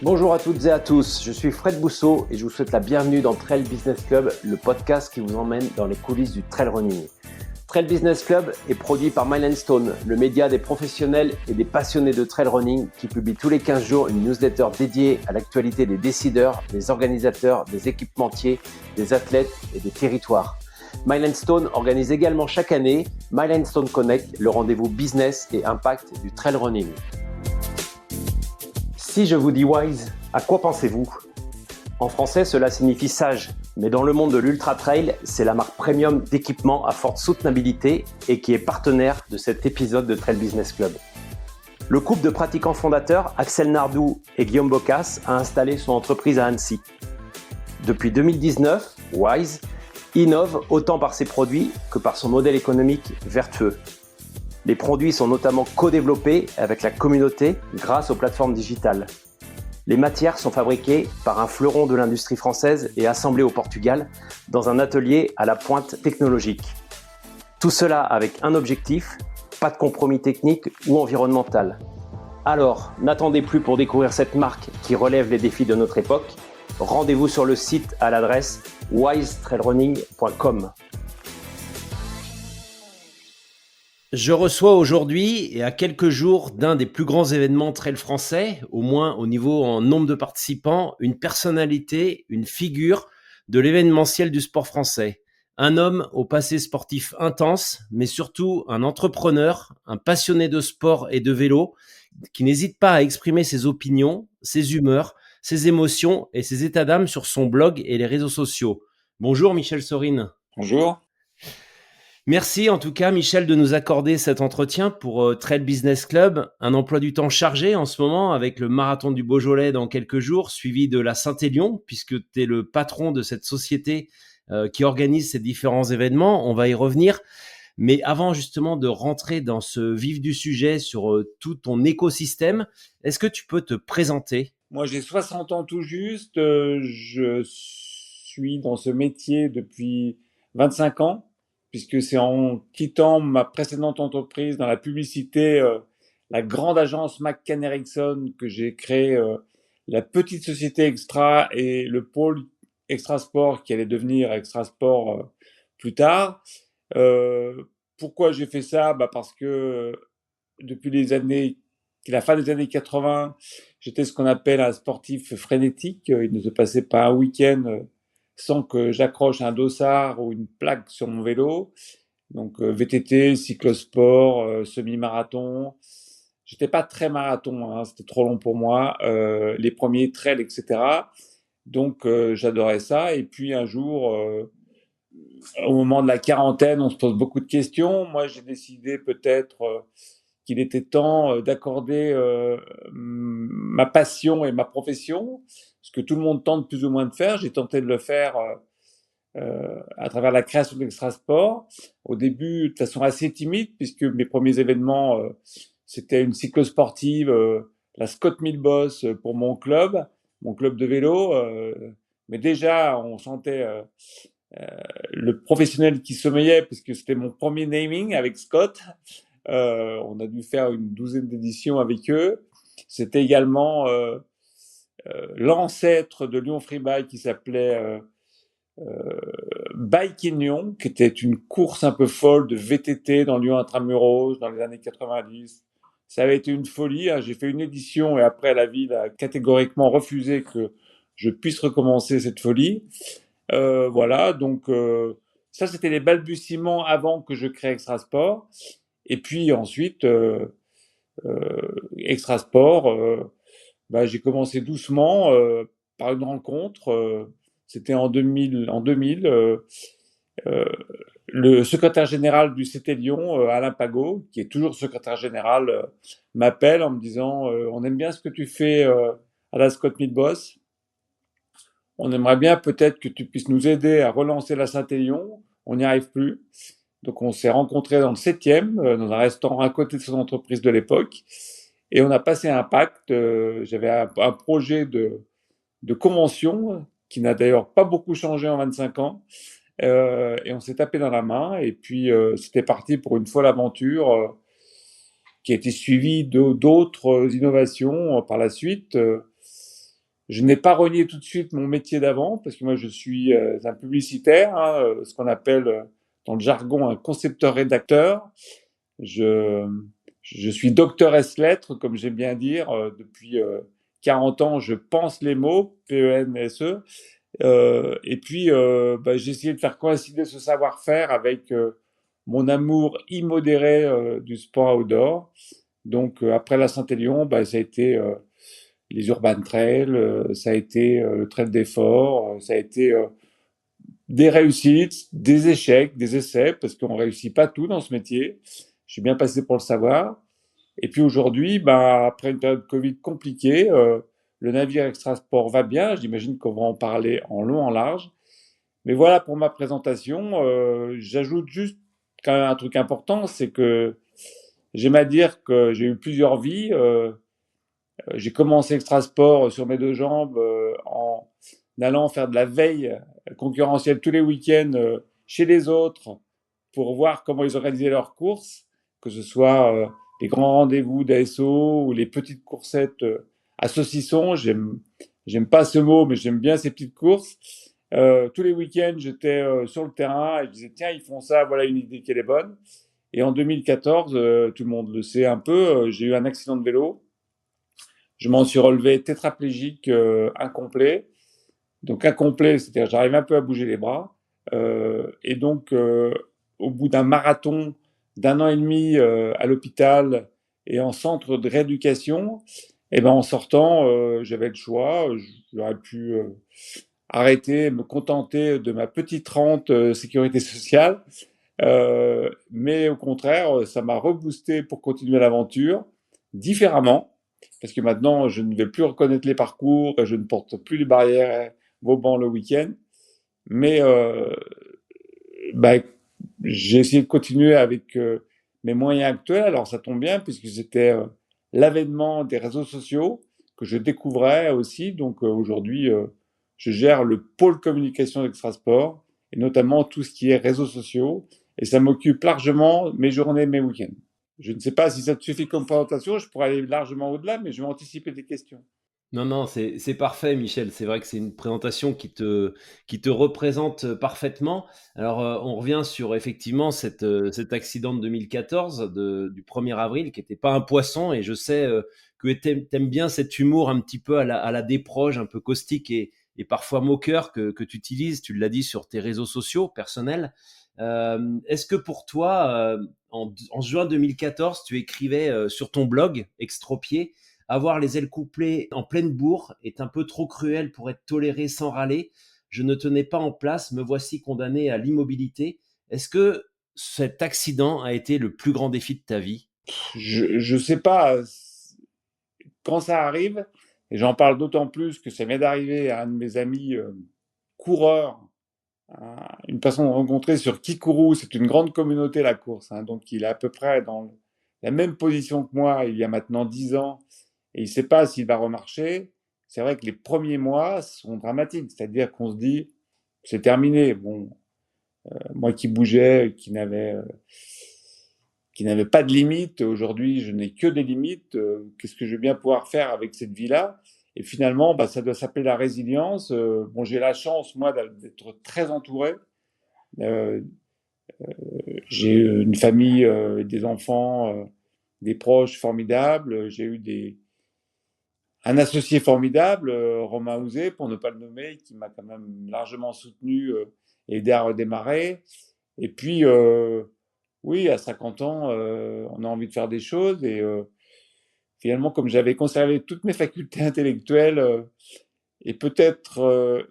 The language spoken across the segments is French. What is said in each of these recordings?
Bonjour à toutes et à tous, je suis Fred Bousseau et je vous souhaite la bienvenue dans Trail Business Club, le podcast qui vous emmène dans les coulisses du trail running. Trail Business Club est produit par Milestone, le média des professionnels et des passionnés de trail running qui publie tous les 15 jours une newsletter dédiée à l'actualité des décideurs, des organisateurs, des équipementiers, des athlètes et des territoires. Milestone organise également chaque année Milestone Connect, le rendez-vous business et impact du trail running. Si je vous dis wise, à quoi pensez-vous ? En français, cela signifie sage, mais dans le monde de l'ultra-trail, c'est la marque premium d'équipement à forte soutenabilité et qui est partenaire de cet épisode de Trail Business Club. Le couple de pratiquants fondateurs, Axel Nardou et Guillaume Bocas, a installé son entreprise à Annecy. Depuis 2019, Wise innove autant par ses produits que par son modèle économique vertueux. Les produits sont notamment co-développés avec la communauté grâce aux plateformes digitales. Les matières sont fabriquées par un fleuron de l'industrie française et assemblées au Portugal dans un atelier à la pointe technologique. Tout cela avec un objectif, pas de compromis technique ou environnemental. Alors, n'attendez plus pour découvrir cette marque qui relève les défis de notre époque. Rendez-vous sur le site à l'adresse wisetrailrunning.com. Je reçois aujourd'hui, et à quelques jours d'un des plus grands événements trail français, au moins au niveau en nombre de participants, une personnalité, une figure de l'événementiel du sport français. Un homme au passé sportif intense, mais surtout un entrepreneur, un passionné de sport et de vélo, qui n'hésite pas à exprimer ses opinions, ses humeurs, ses émotions et ses états d'âme sur son blog et les réseaux sociaux. Bonjour Michel Sorine. Bonjour. Merci en tout cas Michel de nous accorder cet entretien pour Trail Business Club, un emploi du temps chargé en ce moment avec le marathon du Beaujolais dans quelques jours, suivi de la Saint-Élion, puisque tu es le patron de cette société qui organise ces différents événements. On va y revenir. Mais avant justement de rentrer dans ce vif du sujet sur tout ton écosystème, est-ce que tu peux te présenter ? Moi, j'ai 60 ans tout juste. Je suis dans ce métier depuis 25 ans, puisque c'est en quittant ma précédente entreprise dans la publicité, la grande agence McCann Erickson, que j'ai créé la petite société Extra et le pôle Extra Sport qui allait devenir Extra Sport plus tard. Pourquoi j'ai fait ça? Parce que depuis la fin des années 80, j'étais ce qu'on appelle un sportif frénétique. Il ne se passait pas un week-end sans que j'accroche un dossard ou une plaque sur mon vélo. Donc VTT, cyclosport, semi-marathon. J'étais pas très marathon, hein, c'était trop long pour moi. Les premiers trails, etc. Donc j'adorais ça. Et puis un jour, au moment de la quarantaine, on se pose beaucoup de questions. Moi, j'ai décidé peut-être qu'il était temps d'accorder ma passion et ma profession, ce que tout le monde tente plus ou moins de faire. J'ai tenté de le faire à travers la création d'Extrasport. Au début, de façon assez timide, puisque mes premiers événements, c'était une cyclosportive, la Scott Milboss pour mon club de vélo. Mais déjà, on sentait le professionnel qui sommeillait, puisque c'était mon premier naming avec Scott. On a dû faire une 12aine d'éditions avec eux. C'était également l'ancêtre de Lyon Free Bike qui s'appelait Bike in Lyon, qui était une course un peu folle de VTT dans Lyon Intramuros dans les années 90. Ça avait été une folie, hein. J'ai fait une édition et après la ville a catégoriquement refusé que je puisse recommencer cette folie. Voilà, donc ça c'était les balbutiements avant que je crée Extrasport. Et puis ensuite, Extrasport, j'ai commencé doucement par une rencontre. C'était en 2000. Le secrétaire général du CT Lyon, Alain Pagot, qui est toujours secrétaire général, m'appelle en me disant on aime bien ce que tu fais à la Scott Midboss. On aimerait bien peut-être que tu puisses nous aider à relancer la Saint-Élion. On n'y arrive plus. Donc on s'est rencontrés dans le 7e, dans un restaurant à côté de son entreprise de l'époque. Et on a passé un pacte. J'avais un projet de convention qui n'a d'ailleurs pas beaucoup changé en 25 ans. Et on s'est tapé dans la main. Et puis c'était parti pour une folle aventure qui a été suivie d'autres innovations par la suite. Je n'ai pas renié tout de suite mon métier d'avant, parce que moi je suis un publicitaire, hein, ce qu'on appelle dans le jargon un concepteur-rédacteur. Je, je suis docteur ès lettres, comme j'aime bien dire, depuis 40 ans, je pense les mots, P-E-N-S-E. Et puis, j'ai essayé de faire coïncider ce savoir-faire avec mon amour immodéré du sport outdoor. Donc, après la Saint-Élion, ça a été les Urban Trails, ça a été le Trail des Forts, ça a été des réussites, des échecs, des essais, parce qu'on réussit pas tout dans ce métier. Je suis bien passé pour le savoir. Et puis aujourd'hui, après une période Covid compliquée, le navire Extra Sport va bien. J'imagine qu'on va en parler en long, en large. Mais voilà pour ma présentation. J'ajoute juste quand même un truc important, c'est que j'aime à dire que j'ai eu plusieurs vies. J'ai commencé Extra Sport sur mes deux jambes en allant faire de la veille concurrentielle tous les week-ends chez les autres pour voir comment ils organisaient leurs courses, que ce soit les grands rendez-vous d'ASO ou les petites coursettes à saucisson. J'aime pas ce mot, mais j'aime bien ces petites courses. Tous les week-ends, j'étais sur le terrain et je disais, tiens, ils font ça, voilà une idée qui est bonne. Et en 2014, tout le monde le sait un peu, j'ai eu un accident de vélo. Je m'en suis relevé tétraplégique incomplet. Donc incomplet, c'est-à-dire j'arrive un peu à bouger les bras. Et donc, au bout d'un marathon d'un an et demi à l'hôpital et en centre de rééducation, et ben en sortant, j'avais le choix. J'aurais pu arrêter, me contenter de ma petite rente sécurité sociale. Mais au contraire, ça m'a reboosté pour continuer l'aventure différemment. Parce que maintenant, je ne vais plus reconnaître les parcours, je ne porte plus les barrières Vauban le week-end. Mais bah, j'ai essayé de continuer avec mes moyens actuels. Alors ça tombe bien puisque c'était l'avènement des réseaux sociaux que je découvrais aussi. Donc aujourd'hui, je gère le pôle communication d'Extrasport et notamment tout ce qui est réseaux sociaux. Et ça m'occupe largement mes journées, mes week-ends. Je ne sais pas si ça te suffit comme présentation, je pourrais aller largement au-delà, mais je vais anticiper des questions. Non, non, c'est parfait, Michel. C'est vrai que c'est une présentation qui te représente parfaitement. Alors, on revient sur effectivement cet accident de 2014, du 1er avril, qui n'était pas un poisson. Et je sais que t'aimes bien cet humour un petit peu à la Desproges, un peu caustique et parfois moqueur que tu utilises. Tu l'as dit sur tes réseaux sociaux personnels. Est-ce que pour toi, en juin 2014, tu écrivais sur ton blog Extropié, avoir les ailes couplées en pleine bourre est un peu trop cruel pour être toléré sans râler. Je ne tenais pas en place, me voici condamné à l'immobilité. Est-ce que cet accident a été le plus grand défi de ta vie? Je sais pas quand ça arrive, et j'en parle d'autant plus que ça m'est d'arriver à un de mes amis coureurs, une personne rencontrée sur Kikourou, c'est une grande communauté la course, hein, donc il est à peu près dans la même position que moi il y a maintenant 10 ans, et il ne sait pas s'il va remarcher. C'est vrai que les premiers mois sont dramatiques, c'est-à-dire qu'on se dit, c'est terminé. Bon, moi qui bougeais, qui n'avait pas de limite. Aujourd'hui, je n'ai que des limites. Qu'est-ce que je vais bien pouvoir faire avec cette vie-là? Et finalement, ça doit s'appeler la résilience. Bon, j'ai la chance, moi, d'être très entouré. Euh, j'ai une famille, des enfants, des proches formidables. J'ai eu un associé formidable, Romain Houzé, pour ne pas le nommer, qui m'a quand même largement soutenu et aidé à redémarrer. Et puis, oui, à 50 ans, on a envie de faire des choses. Et finalement, comme j'avais conservé toutes mes facultés intellectuelles, et peut-être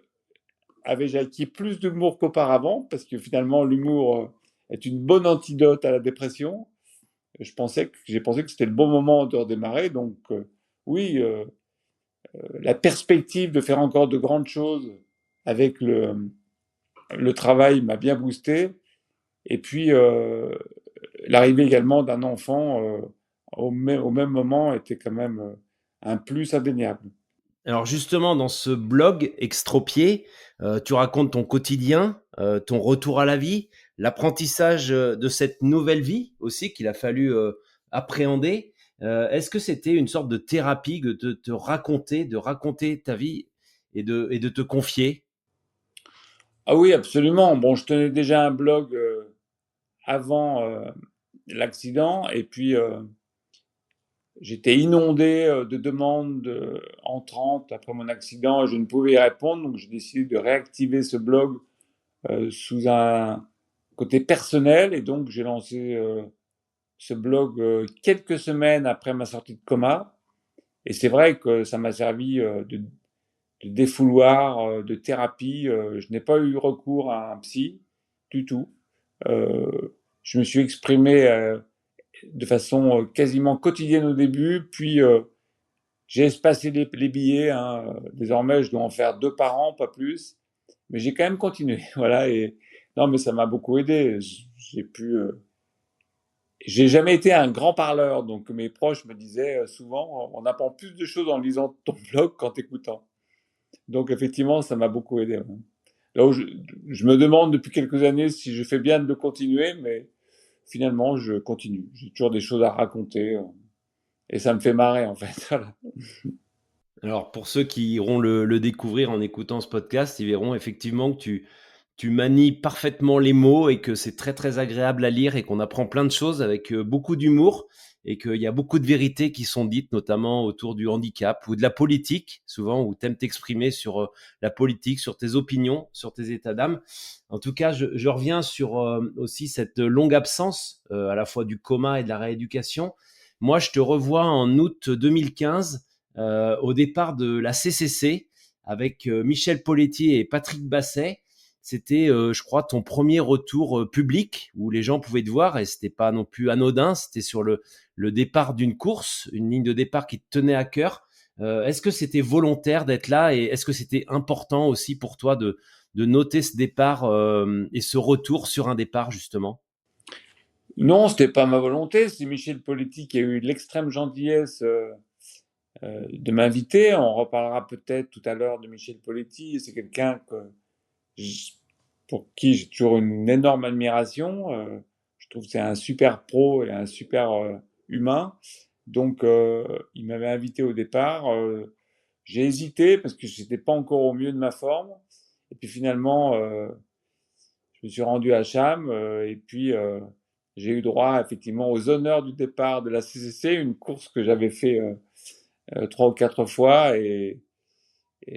avais-je acquis plus d'humour qu'auparavant, parce que finalement, l'humour est une bonne antidote à la dépression. J'ai pensé que c'était le bon moment de redémarrer. Donc, oui, la perspective de faire encore de grandes choses avec le travail m'a bien boosté. Et puis, l'arrivée également d'un enfant au même moment était quand même un plus indéniable. Alors justement, dans ce blog Extropié, tu racontes ton quotidien, ton retour à la vie, l'apprentissage de cette nouvelle vie aussi qu'il a fallu appréhender. Est-ce que c'était une sorte de thérapie de te raconter, de raconter ta vie et de te confier? Ah oui, absolument. Bon, je tenais déjà un blog avant l'accident, et puis j'étais inondé de demandes entrantes après mon accident et je ne pouvais y répondre, donc j'ai décidé de réactiver ce blog sous un côté personnel, et donc j'ai lancé ce blog quelques semaines après ma sortie de coma. Et c'est vrai que ça m'a servi de défouloir, de thérapie. Je n'ai pas eu recours à un psy du tout. Euh, je me suis exprimé de façon quasiment quotidienne au début, puis j'ai espacé les billets. Hein. Désormais, je dois en faire 2 par an, pas plus. Mais j'ai quand même continué. Voilà. Et non, mais ça m'a beaucoup aidé. J'ai pu. J'ai jamais été un grand parleur, donc mes proches me disaient souvent, on apprend plus de choses en lisant ton blog qu'en t'écoutant. Donc effectivement, ça m'a beaucoup aidé. Ouais. Là où je me demande depuis quelques années si je fais bien de le continuer, mais finalement, je continue. J'ai toujours des choses à raconter et ça me fait marrer en fait. Voilà. Alors, pour ceux qui iront le découvrir en écoutant ce podcast, ils verront effectivement que tu manies parfaitement les mots et que c'est très très agréable à lire et qu'on apprend plein de choses avec beaucoup d'humour et qu'il y a beaucoup de vérités qui sont dites, notamment autour du handicap ou de la politique, souvent où tu aimes t'exprimer sur la politique, sur tes opinions, sur tes états d'âme. En tout cas, je reviens sur aussi cette longue absence à la fois du coma et de la rééducation. Moi, je te revois en août 2015 au départ de la CCC avec Michel Poletti et Patrick Basset. C'était, je crois, ton premier retour public où les gens pouvaient te voir et c'était pas non plus anodin. C'était sur le départ d'une course, une ligne de départ qui te tenait à cœur. Est-ce que c'était volontaire d'être là et est-ce que c'était important aussi pour toi de noter ce départ et ce retour sur un départ justement? Non, c'était pas ma volonté. C'est Michel Politique qui a eu l'extrême gentillesse de m'inviter. On reparlera peut-être tout à l'heure de Michel Poletti. C'est quelqu'un j- pour qui j'ai toujours une énorme admiration. Je trouve que c'est un super pro et un super humain. Donc, il m'avait invité au départ. J'ai hésité parce que j'étais pas encore au mieux de ma forme. Et puis finalement, je me suis rendu à Cham et puis j'ai eu droit effectivement aux honneurs du départ de la CCC, une course que j'avais fait 3 ou 4 fois et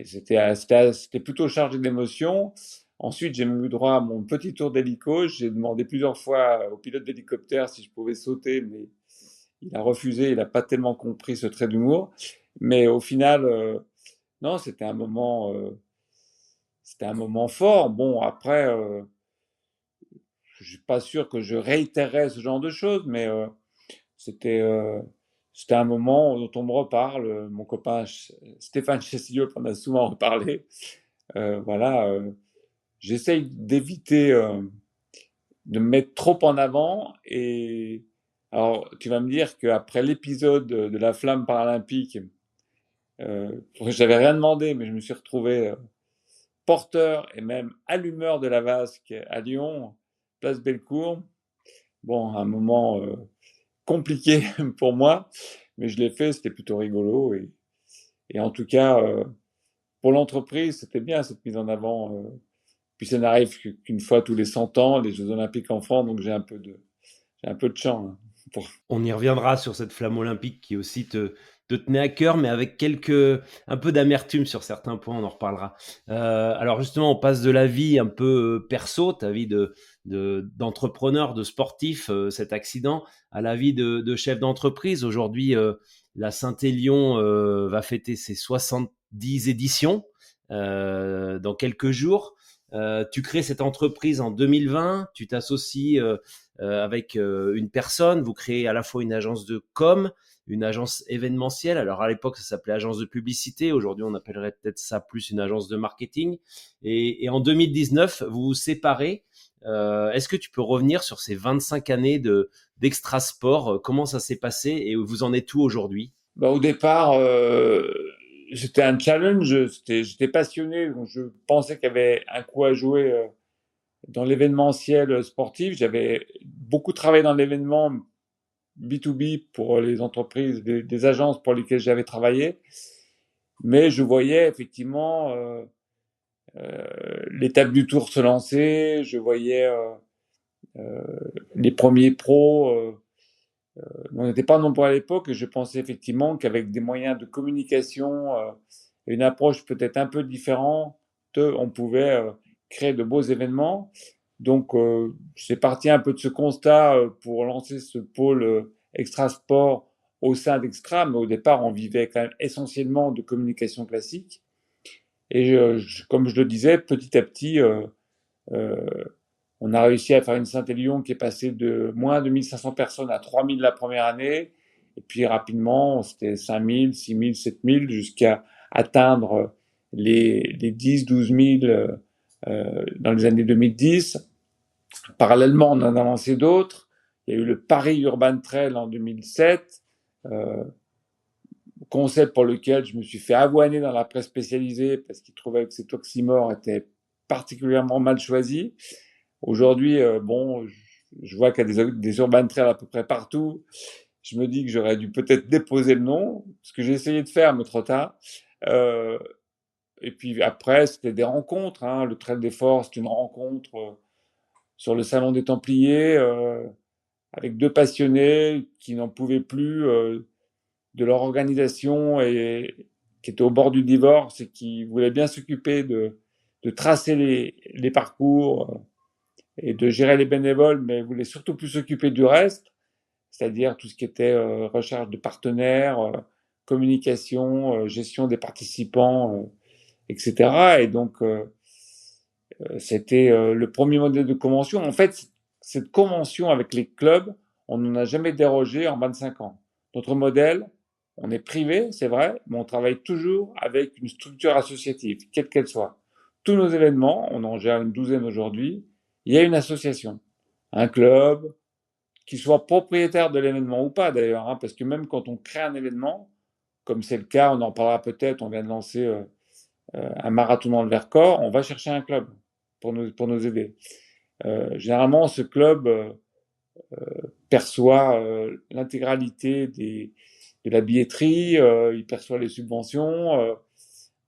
c'était plutôt chargé d'émotions. Ensuite, j'ai même eu droit à mon petit tour d'hélico. J'ai demandé plusieurs fois au pilote d'hélicoptère si je pouvais sauter, mais il a refusé. Il n'a pas tellement compris ce trait d'humour. Mais au final, non, c'était un moment fort. Bon, après, je suis pas sûr que je réitérerais ce genre de choses, mais c'était euh, c'était un moment dont on me reparle. Mon copain Stéphane Chesillot en a souvent reparlé. Voilà, j'essaye d'éviter de me mettre trop en avant. Et alors, tu vas me dire qu'après l'épisode de la flamme paralympique, j'avais rien demandé, mais je me suis retrouvé porteur et même allumeur de la vasque à Lyon, place Bellecour. Bon, un moment compliqué pour moi, mais je l'ai fait, c'était plutôt rigolo. Et en tout cas, pour l'entreprise, c'était bien cette mise en avant. Puis ça n'arrive qu'une fois tous les 100 ans, les Jeux Olympiques en France, donc j'ai un peu de chance. Hein, pour... On y reviendra sur cette flamme olympique qui aussi te tenait à cœur, mais avec un peu d'amertume sur certains points, on en reparlera. Alors justement, on passe de la vie un peu perso, ta vie d'entrepreneur, de sportif, cet accident, à la vie de chef d'entreprise. Aujourd'hui, la Saint-Élion va fêter ses 70 éditions dans quelques jours. Tu crées cette entreprise en 2020, tu t'associes avec une personne, vous créez à la fois une agence de com, une agence événementielle. Alors à l'époque, ça s'appelait agence de publicité. Aujourd'hui, on appellerait peut-être ça plus une agence de marketing. Et en 2019, vous vous séparez. Est-ce que tu peux revenir sur ces 25 années d'extra sport? Comment ça s'est passé et vous en êtes où aujourd'hui? Bah, au départ, c'était un challenge, j'étais passionné, donc je pensais qu'il y avait un coup à jouer dans l'événementiel sportif. J'avais beaucoup travaillé dans l'événement, B2B pour les entreprises, des agences pour lesquelles j'avais travaillé, mais je voyais effectivement l'étape du tour se lancer, je voyais euh, les premiers pros. On n'était pas nombreux à l'époque et je pensais effectivement qu'avec des moyens de communication et une approche peut-être un peu différente, on pouvait créer de beaux événements. Donc, c'est parti un peu de ce constat pour lancer ce pôle extra sport au sein d'Extra, mais au départ, on vivait quand même essentiellement de communication classique. Et comme je le disais, petit à petit, euh, on a réussi à faire une Saint-Élion qui est passée de moins de 1500 personnes à 3000 la première année. Et puis rapidement, c'était 5000, 6000, 7000 jusqu'à atteindre les 10, 12 000 dans les années 2010. Parallèlement, on en a lancé d'autres. Il y a eu le Paris Urban Trail en 2007, euh, concept pour lequel je me suis fait avoiner dans la presse spécialisée parce qu'ils trouvaient que cet oxymore était particulièrement mal choisi. Aujourd'hui, bon, je vois qu'il y a des urban trails à peu près partout. Je me dis que j'aurais dû peut-être déposer le nom, ce que j'ai essayé de faire, mais trop tard. Euh, et puis après, c'était des rencontres. Hein. Le Trail des Forces, c'est une rencontre sur le Salon des Templiers avec deux passionnés qui n'en pouvaient plus de leur organisation et qui étaient au bord du divorce et qui voulaient bien s'occuper de tracer les parcours et de gérer les bénévoles, mais voulait surtout plus s'occuper du reste, c'est-à-dire tout ce qui était recherche de partenaires, communication, gestion des participants, etc. Et donc, c'était le premier modèle de convention. En fait, cette convention avec les clubs, on n'en a jamais dérogé en 25 ans. Notre modèle, on est privé, c'est vrai, mais on travaille toujours avec une structure associative, quelle qu'elle soit. Tous nos événements, on en gère une douzaine aujourd'hui, il y a une association, un club, qui soit propriétaire de l'événement ou pas d'ailleurs, hein, parce que même quand on crée un événement, comme c'est le cas, on en parlera peut-être, on vient de lancer un marathon dans le Vercors, on va chercher un club pour nous aider. Généralement, ce club perçoit l'intégralité de la billetterie, il perçoit les subventions,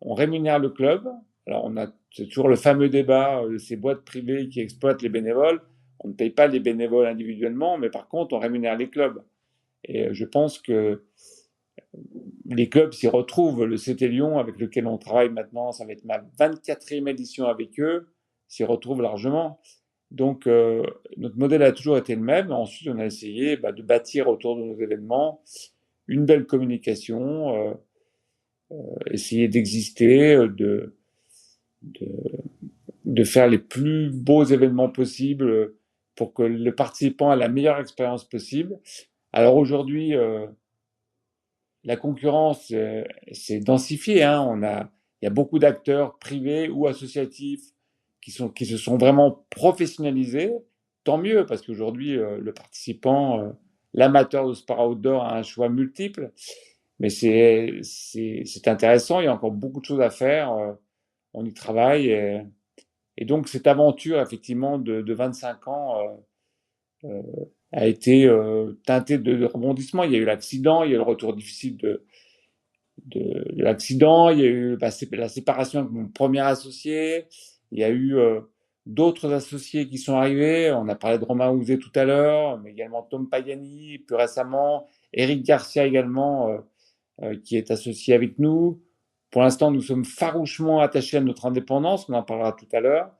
on rémunère le club. Alors, c'est toujours le fameux débat de ces boîtes privées qui exploitent les bénévoles. On ne paye pas les bénévoles individuellement, mais par contre, on rémunère les clubs. Et je pense que les clubs s'y retrouvent. Le CT Lyon, avec lequel on travaille maintenant, ça va être ma 24e édition avec eux, s'y retrouve largement. Donc, notre modèle a toujours été le même. Ensuite, on a essayé de bâtir autour de nos événements une belle communication, essayer d'exister, de, de faire les plus beaux événements possibles pour que le participant ait la meilleure expérience possible. Alors aujourd'hui, la concurrence s'est densifiée. Hein. Il y a beaucoup d'acteurs privés ou associatifs qui se sont vraiment professionnalisés. Tant mieux, parce qu'aujourd'hui, le participant, l'amateur de sport outdoor a un choix multiple. Mais c'est intéressant, il y a encore beaucoup de choses à faire. On y travaille. Et donc, cette aventure, effectivement, de 25 ans euh, a été teintée de rebondissements. Il y a eu l'accident, il y a eu le retour difficile de l'accident, il y a eu la séparation avec mon premier associé, il y a eu d'autres associés qui sont arrivés. On a parlé de Romain Houzé tout à l'heure, mais également Tom Pagani, plus récemment, Eric Garcia également, qui est associé avec nous. Pour l'instant, nous sommes farouchement attachés à notre indépendance, on en parlera tout à l'heure.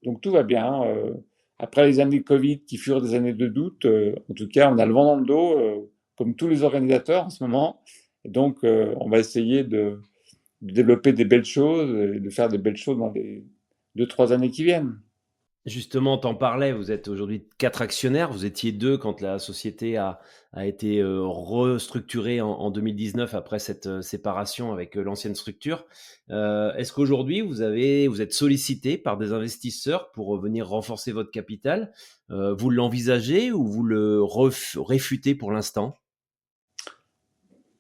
Donc tout va bien. Après les années Covid qui furent des années de doute, en tout cas, on a le vent dans le dos, comme tous les organisateurs en ce moment. Et donc, on va essayer de développer des belles choses et de faire des belles choses dans les 2, 3 années qui viennent. Justement, t'en parlais, vous êtes aujourd'hui 4 actionnaires, vous étiez 2 quand la société a été restructurée en 2019 après cette séparation avec l'ancienne structure. Est-ce qu'aujourd'hui, vous êtes sollicité par des investisseurs pour venir renforcer votre capital? Vous l'envisagez ou vous le réfutez pour l'instant?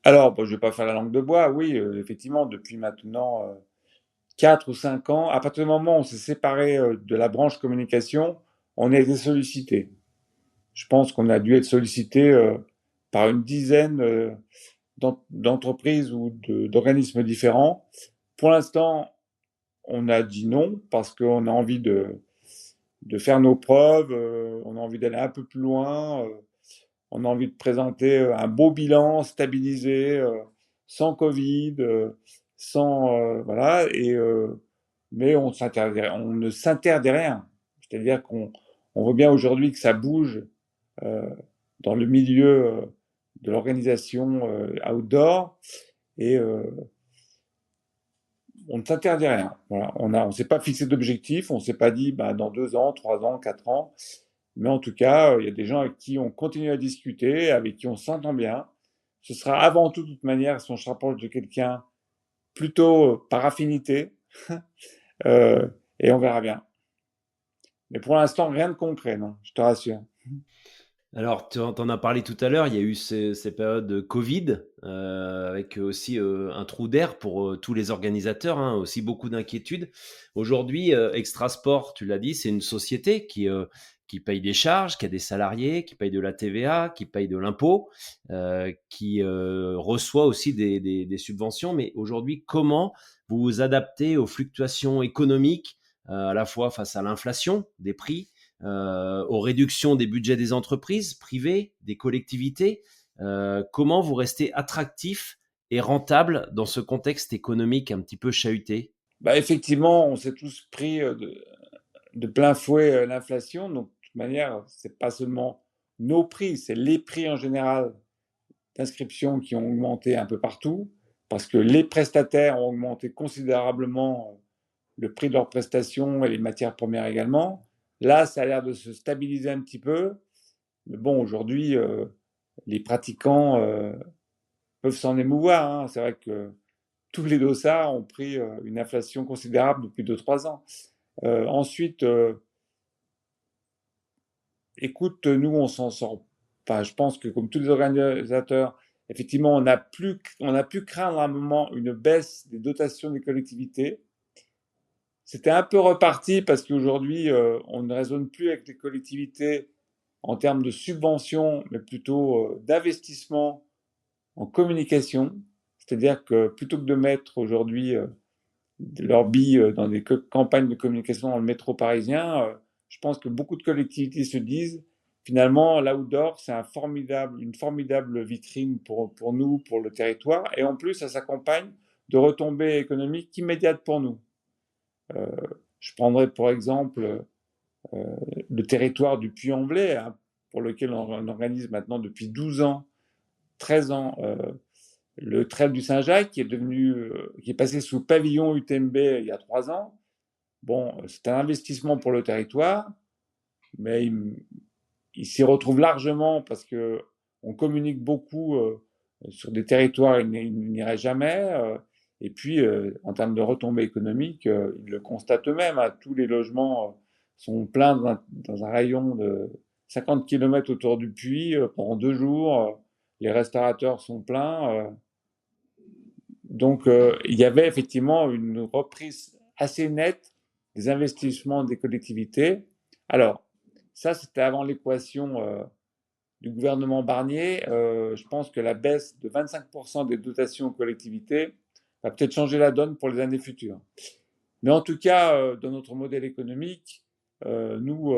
Alors, bon, je ne vais pas faire la langue de bois. Oui, effectivement, depuis maintenant 4 ou 5 ans, à partir du moment où on s'est séparé de la branche communication, on a été sollicité. Je pense qu'on a dû être sollicité par une dizaine d'entreprises ou d'organismes différents. Pour l'instant, on a dit non parce qu'on a envie de faire nos preuves, on a envie d'aller un peu plus loin, on a envie de présenter un beau bilan stabilisé, sans Covid, sans voilà, mais on ne s'interdit rien. C'est-à-dire qu'on voit bien aujourd'hui que ça bouge euh, dans le milieu de l'organisation outdoor et on ne s'interdit rien. Voilà, on s'est pas fixé d'objectif, on s'est pas dit bah, dans 2 ans, 3 ans, 4 ans, mais en tout cas, il y a des gens avec qui on continue à discuter, avec qui on s'entend bien. Ce sera avant tout, de toute manière, si on se rapproche de quelqu'un, plutôt par affinité, euh, et on verra bien. Mais pour l'instant, rien de concret, non, je te rassure. Alors, tu en as parlé tout à l'heure, il y a eu ces périodes de Covid, avec aussi un trou d'air pour tous les organisateurs, hein, aussi beaucoup d'inquiétudes. Aujourd'hui, Extra Sport, tu l'as dit, c'est une société qui paye des charges, qui a des salariés, qui paye de la TVA, qui paye de l'impôt, qui reçoit aussi des subventions. Mais aujourd'hui, comment vous vous adaptez aux fluctuations économiques, à la fois face à l'inflation des prix, aux réductions des budgets des entreprises privées, des collectivités. Comment vous restez attractif et rentable dans ce contexte économique un petit peu chahuté? Bah, effectivement, on s'est tous pris de plein fouet l'inflation. Donc, de toute manière, c'est pas seulement nos prix, c'est les prix en général d'inscription qui ont augmenté un peu partout, parce que les prestataires ont augmenté considérablement le prix de leurs prestations et les matières premières également. Là, ça a l'air de se stabiliser un petit peu. Mais bon, aujourd'hui, les pratiquants peuvent s'en émouvoir, hein. C'est vrai que tous les dossards ont pris une inflation considérable depuis 2 3 ans. Ensuite, écoute, nous, on s'en sort. Enfin, je pense que comme tous les organisateurs, effectivement, on a pu craindre à un moment une baisse des dotations des collectivités. C'était un peu reparti parce qu'aujourd'hui, on ne raisonne plus avec les collectivités en termes de subventions, mais plutôt d'investissement en communication. C'est-à-dire que plutôt que de mettre aujourd'hui leurs billes dans des campagnes de communication dans le métro parisien, je pense que beaucoup de collectivités se disent finalement l'outdoor, c'est une formidable vitrine pour nous, pour le territoire, et en plus, ça s'accompagne de retombées économiques immédiates pour nous. Euh, je prendrai pour exemple le territoire du Puy-en-Velay, hein, pour lequel on organise maintenant depuis 12 ans, 13 ans, le Trail du Saint-Jacques, qui est passé sous pavillon UTMB il y a 3 ans. Bon, c'est un investissement pour le territoire, mais il s'y retrouve largement parce que on communique beaucoup sur des territoires où il n'irait jamais. Et puis, en termes de retombées économiques, ils le constatent eux-mêmes, hein. Tous les logements sont pleins dans un rayon de 50 km autour du puits pendant 2 jours. Les restaurateurs sont pleins. Donc, il y avait effectivement une reprise assez nette des investissements des collectivités. Alors, ça, c'était avant l'équation du gouvernement Barnier. Je pense que la baisse de 25% des dotations aux collectivités va peut-être changer la donne pour les années futures. Mais en tout cas, dans notre modèle économique, nous,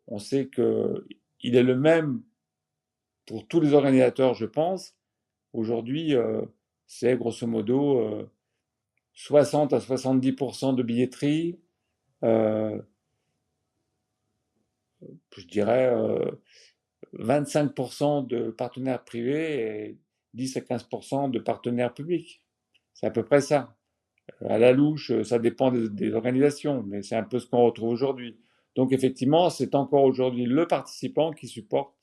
on sait qu'il est le même pour tous les organisateurs, je pense. Aujourd'hui, c'est grosso modo 60 à 70% de billetterie, euh, je dirais 25% de partenaires privés et 10 à 15% de partenaires publics. C'est à peu près ça. À la louche, ça dépend des organisations, mais c'est un peu ce qu'on retrouve aujourd'hui. Donc effectivement, c'est encore aujourd'hui le participant qui supporte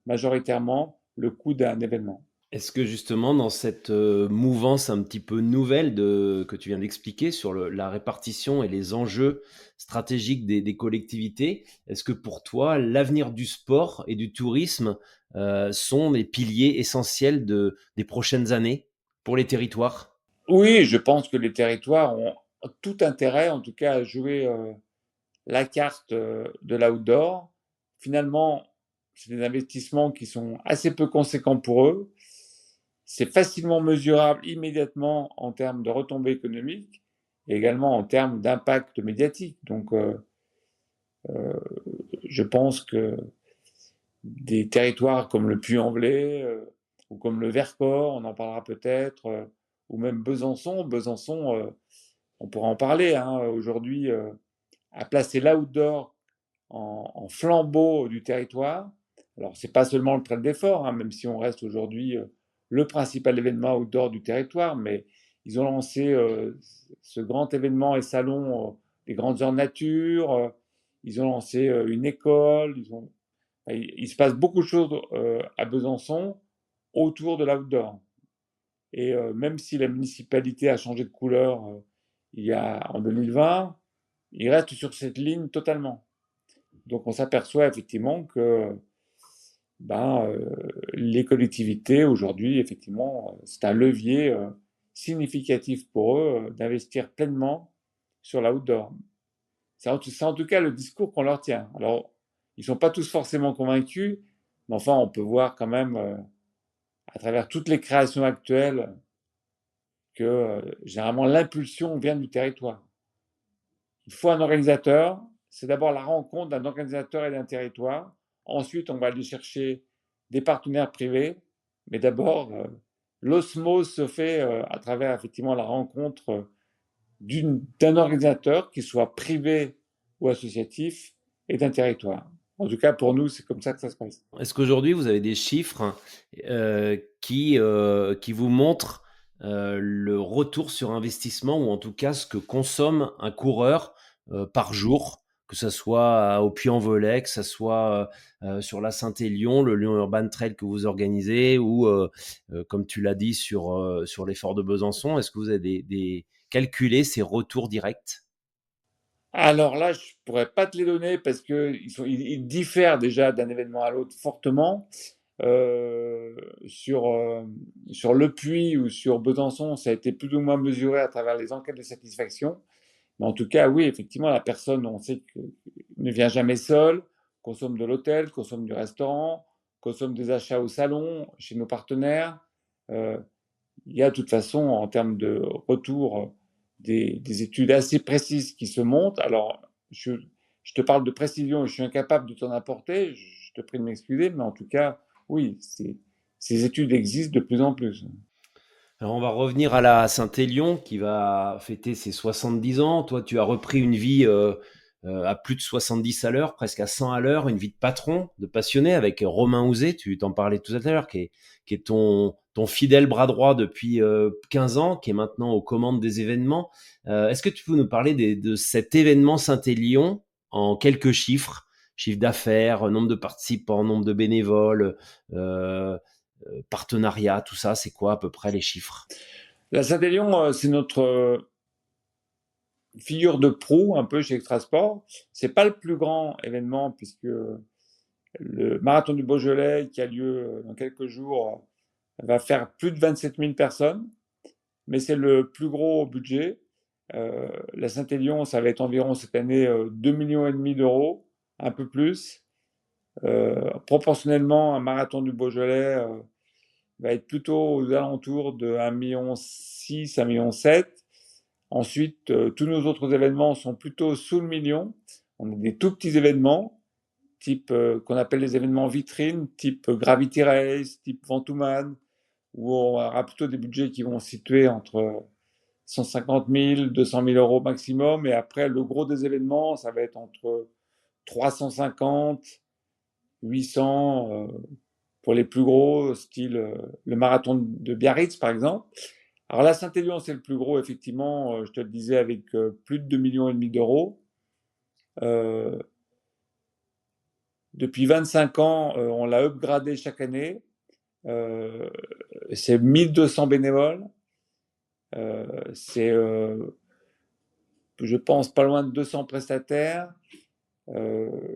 majoritairement le coût d'un événement. Est-ce que justement, dans cette mouvance un petit peu nouvelle que tu viens d'expliquer sur la répartition et les enjeux stratégiques des collectivités, est-ce que pour toi, l'avenir du sport et du tourisme sont des piliers essentiels des prochaines années pour les territoires? Oui, je pense que les territoires ont tout intérêt, en tout cas, à jouer la carte de l'outdoor. Finalement, c'est des investissements qui sont assez peu conséquents pour eux. C'est facilement mesurable immédiatement en termes de retombées économiques et également en termes d'impact médiatique. Donc, je pense que des territoires comme le Puy-en-Velay ou comme le Vercors, on en parlera peut-être, ou même Besançon. Besançon, on pourra en parler, hein, aujourd'hui, a placé l'outdoor en flambeau du territoire. Alors, c'est pas seulement le Trail des Forts, hein, même si on reste aujourd'hui le principal événement outdoor du territoire, mais ils ont lancé ce grand événement et salon des grandes heures nature. Ils ont lancé une école. Il se passe beaucoup de choses à Besançon autour de l'outdoor. Et même si la municipalité a changé de couleur en 2020, il reste sur cette ligne totalement. Donc on s'aperçoit effectivement que les collectivités aujourd'hui, effectivement, c'est un levier significatif pour eux d'investir pleinement sur l'outdoor. C'est en tout cas le discours qu'on leur tient. Alors, ils ne sont pas tous forcément convaincus, mais enfin, on peut voir quand même, à travers toutes les créations actuelles, que généralement l'impulsion vient du territoire. Il faut un organisateur. C'est d'abord la rencontre d'un organisateur et d'un territoire. Ensuite, on va aller chercher des partenaires privés. Mais d'abord, l'osmose se fait à travers effectivement la rencontre d'un organisateur, qu'il soit privé ou associatif, et d'un territoire. En tout cas, pour nous, c'est comme ça que ça se passe. Est-ce qu'aujourd'hui, vous avez des chiffres qui vous montrent le retour sur investissement ou en tout cas ce que consomme un coureur par jour, que ce soit au Puy-en-Velay, que ce soit sur la Saint-Élion, le Lyon Urban Trail que vous organisez ou, comme tu l'as dit, sur l'effort de Besançon. Est-ce que vous avez calculé ces retours directs? Alors là, je ne pourrais pas te les donner parce qu'ils diffèrent déjà d'un événement à l'autre fortement. Euh, sur, euh, sur Le Puy ou sur Besançon, ça a été plus ou moins mesuré à travers les enquêtes de satisfaction. Mais en tout cas, oui, effectivement, la personne, on sait que ne vient jamais seule, consomme de l'hôtel, consomme du restaurant, consomme des achats au salon, chez nos partenaires. Euh, il y a de toute façon, en termes de retour, des études assez précises qui se montent. Alors, je te parle de précision et je suis incapable de t'en apporter. Je te prie de m'excuser, mais en tout cas, oui, ces études existent de plus en plus. Alors on va revenir à la Saint-Élion qui va fêter ses 70 ans. Toi, tu as repris une vie à plus de 70 à l'heure, presque à 100 à l'heure, une vie de patron, de passionné avec Romain Houzet, tu t'en parlais tout à l'heure, qui est ton fidèle bras droit depuis 15 ans, qui est maintenant aux commandes des événements. Est-ce que tu peux nous parler de cet événement Saint-Élion en quelques chiffres, chiffre d'affaires, nombre de participants, nombre de bénévoles, partenariat, tout ça, c'est quoi à peu près les chiffres? La Saint-Élion, c'est notre figure de proue un peu chez Extrasport. C'est pas le plus grand événement puisque le marathon du Beaujolais qui a lieu dans quelques jours va faire plus de 27 000 personnes, mais c'est le plus gros budget. La Saint-Élion, ça va être environ cette année 2,5 millions d'euros, un peu plus. Proportionnellement, un marathon du Beaujolais va être plutôt aux alentours de 1,6 million, 1,7 million. Ensuite, tous nos autres événements sont plutôt sous le million. On a des tout petits événements, type qu'on appelle les événements vitrines, type Gravity Race, type Ventoux-Man, où on aura plutôt des budgets qui vont se situer entre 150 000, 200 000 euros maximum. Et après, le gros des événements, ça va être entre 350, 800 pour les plus gros, style le marathon de Biarritz, par exemple. Alors la Saint-Élion, c'est le plus gros, effectivement, je te le disais, avec plus de 2,5 millions d'euros. Euh, Depuis 25 ans, on l'a upgradé chaque année. C'est 1200 bénévoles. C'est, je pense, pas loin de 200 prestataires. Euh,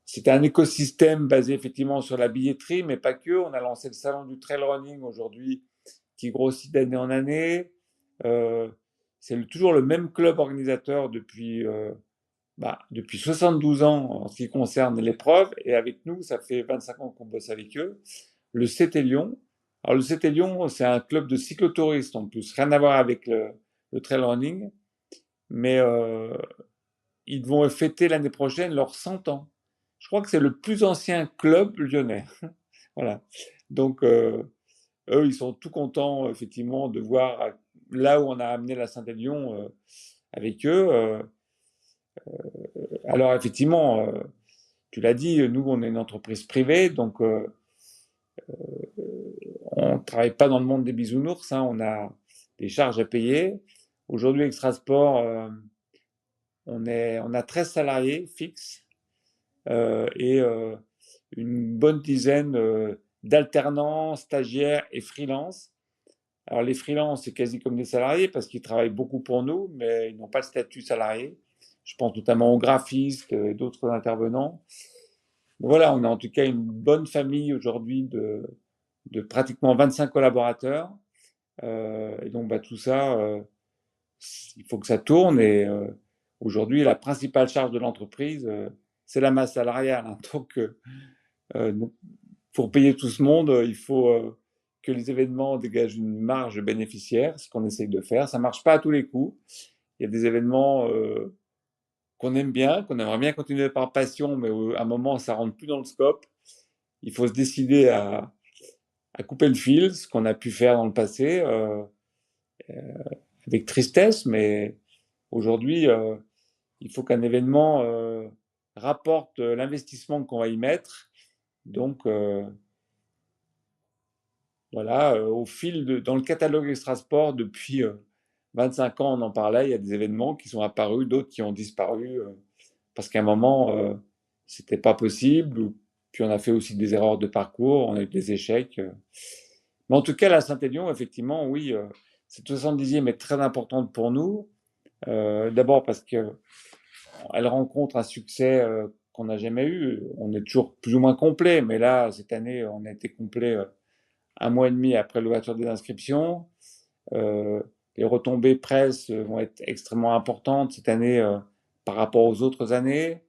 c'est un écosystème basé effectivement sur la billetterie, mais pas que. On a lancé le salon du trail running aujourd'hui qui grossit d'année en année. C'est toujours le même club organisateur depuis depuis 72 ans en ce qui concerne l'épreuve, et avec nous, ça fait 25 ans qu'on bosse avec eux, le CT Lyon. Alors le CT Lyon, c'est un club de cyclotouristes en plus, rien à voir avec le trail running, mais ils vont fêter l'année prochaine leurs 100 ans. Je crois que c'est le plus ancien club lyonnais. Voilà. Donc, eux, ils sont tout contents, effectivement, de voir là où on a amené la Saint-Élion avec eux. Alors, effectivement, tu l'as dit, nous, on est une entreprise privée, donc on ne travaille pas dans le monde des bisounours, hein, on a des charges à payer. Aujourd'hui, Extrasport, on a 13 salariés fixes et une bonne dizaine d'alternants, stagiaires et freelance. Alors les freelances, c'est quasi comme des salariés parce qu'ils travaillent beaucoup pour nous, mais ils n'ont pas le statut salarié. Je pense notamment aux graphistes et d'autres intervenants. Voilà, on a en tout cas une bonne famille aujourd'hui de pratiquement 25 collaborateurs. Et donc tout ça, il faut que ça tourne. Et aujourd'hui, la principale charge de l'entreprise, c'est la masse salariale, hein. Donc, pour payer tout ce monde, il faut que les événements dégagent une marge bénéficiaire, ce qu'on essaye de faire. Ça marche pas à tous les coups. Il y a des événements qu'on aime bien, qu'on aimerait bien continuer par passion, mais à un moment, ça rentre plus dans le scope. Il faut se décider à couper le fil, ce qu'on a pu faire dans le passé, avec tristesse, mais aujourd'hui, il faut qu'un événement rapporte l'investissement qu'on va y mettre. Donc, voilà, dans le catalogue Extrasport, depuis 25 ans, on en parlait, il y a des événements qui sont apparus, d'autres qui ont disparu, parce qu'à un moment, c'était pas possible, puis on a fait aussi des erreurs de parcours, on a eu des échecs. Mais en tout cas, la Saint-Élion, effectivement, oui, cette 70e est très importante pour nous. D'abord parce que elle rencontre un succès qu'on n'a jamais eu. On est toujours plus ou moins complet, mais là, cette année, on a été complet un mois et demi après l'ouverture des inscriptions. Euh, les retombées presse vont être extrêmement importantes cette année par rapport aux autres années.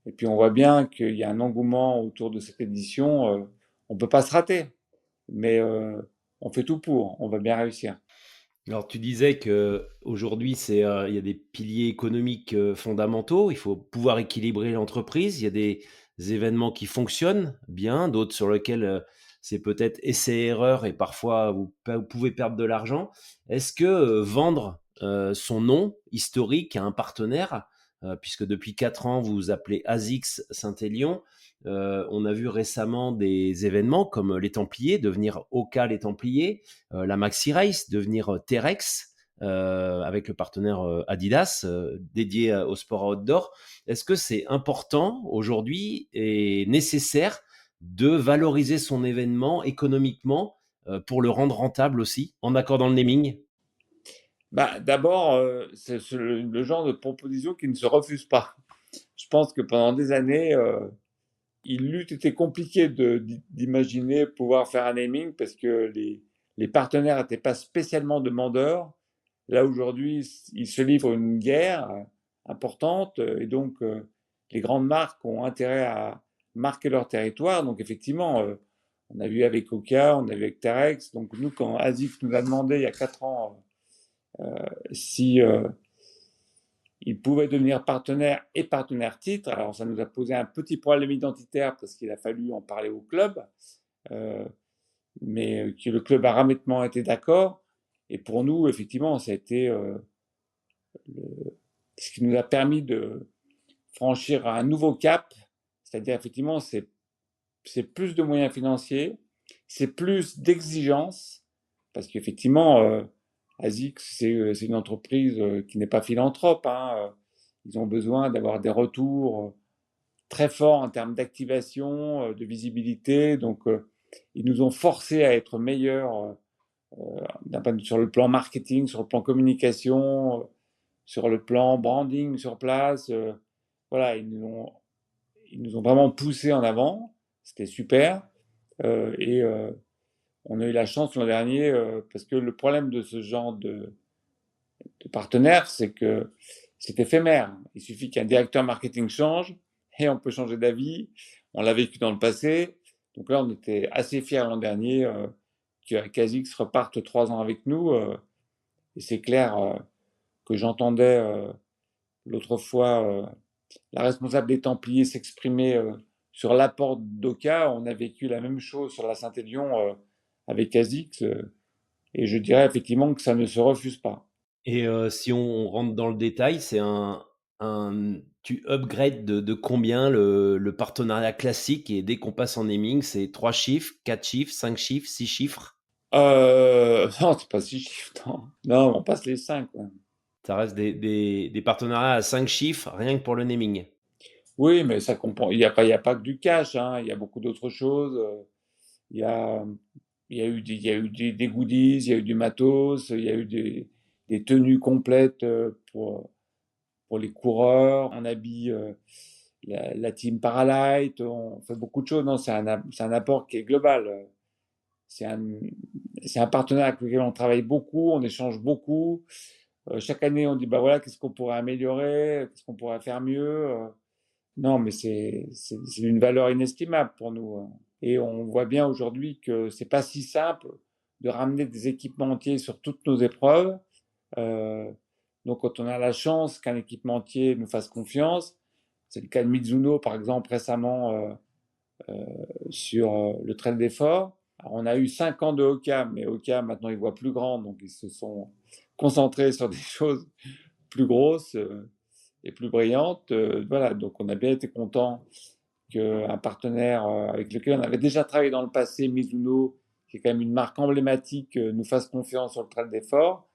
Et puis on voit bien qu'il y a un engouement autour de cette édition. On ne peut pas se rater, mais on fait tout pour. On va bien réussir. Alors, tu disais que aujourd'hui, il y a des piliers économiques fondamentaux. Il faut pouvoir équilibrer l'entreprise. Il y a des événements qui fonctionnent bien, d'autres sur lesquels c'est peut-être essai-erreur et parfois vous pouvez perdre de l'argent. Est-ce que vendre son nom historique à un partenaire, puisque depuis 4 ans, vous vous appelez ASICS Saint-Élion, on a vu récemment des événements comme les Templiers devenir Oka les Templiers, la Maxi Race, devenir Terex, avec le partenaire Adidas, dédié au sport outdoor. Est-ce que c'est important aujourd'hui et nécessaire de valoriser son événement économiquement pour le rendre rentable aussi, en accordant le naming? D'abord, c'est le genre de proposition qui ne se refuse pas. Je pense que pendant des années, il eût été compliqué d'imaginer pouvoir faire un naming parce que les partenaires n'étaient pas spécialement demandeurs. Là, aujourd'hui, ils se livrent une guerre importante et donc les grandes marques ont intérêt à marquer leur territoire. Donc, effectivement, on a vu avec Oka, on a vu avec Terex. Donc, nous, quand ASICS nous a demandé il y a 4 ans si il pouvait devenir partenaire et partenaire titre. Alors ça nous a posé un petit problème identitaire parce qu'il a fallu en parler au club, euh, mais que le club a rapidement été d'accord. Et pour nous, effectivement, ça a été ce qui nous a permis de franchir un nouveau cap. C'est-à-dire, effectivement, c'est plus de moyens financiers, c'est plus d'exigences, parce qu'effectivement, ASICS, c'est une entreprise qui n'est pas philanthrope, hein. Ils ont besoin d'avoir des retours très forts en termes d'activation, de visibilité. Donc, ils nous ont forcés à être meilleurs sur le plan marketing, sur le plan communication, sur le plan branding sur place. Voilà, ils nous ont vraiment poussés en avant. C'était super. Et on a eu la chance l'an dernier, parce que le problème de ce genre de partenaire, c'est que c'est éphémère. Il suffit qu'un directeur marketing change et on peut changer d'avis. On l'a vécu dans le passé. Donc là, on était assez fiers l'an dernier que Casix reparte 3 ans avec nous. Et c'est clair que j'entendais l'autre fois la responsable des Templiers s'exprimer sur l'apport d'Oka. On a vécu la même chose sur la Saint-Élion avec Casix. Et je dirais effectivement que ça ne se refuse pas. Et si on rentre dans le détail, c'est tu upgrades de combien le partenariat classique et dès qu'on passe en naming, c'est 3 chiffres, 4 chiffres, 5 chiffres, 6 chiffres? Non, c'est pas si chiffres, non. Non, on passe les 5. Ouais. Ça reste des partenariats à 5 chiffres rien que pour le naming. Oui, mais ça comprend. Il y a pas que du cash, hein. Il y a beaucoup d'autres choses. Il y a, il y a eu des goodies, il y a eu du matos, il y a eu des tenues complètes pour les coureurs. On habille la team Paralight. On fait beaucoup de choses. Non, c'est un apport qui est global. C'est un, c'est un partenaire avec lequel on travaille beaucoup, on échange beaucoup. Chaque année, on dit, bah voilà, qu'est-ce qu'on pourrait améliorer, qu'est-ce qu'on pourrait faire mieux. Non, mais c'est une valeur inestimable pour nous, hein. Et on voit bien aujourd'hui que c'est pas si simple de ramener des équipementiers sur toutes nos épreuves. Euh, donc, quand on a la chance qu'un équipementier nous fasse confiance, c'est le cas de Mizuno, par exemple, récemment sur le trail d'effort. Alors, on a eu 5 ans de Oka, mais Oka, maintenant, ils voient plus grand, donc ils se sont concentrés sur des choses plus grosses et plus brillantes. Voilà, donc on a bien été content qu'un partenaire avec lequel on avait déjà travaillé dans le passé, Mizuno, qui est quand même une marque emblématique, nous fasse confiance sur le trail d'effort.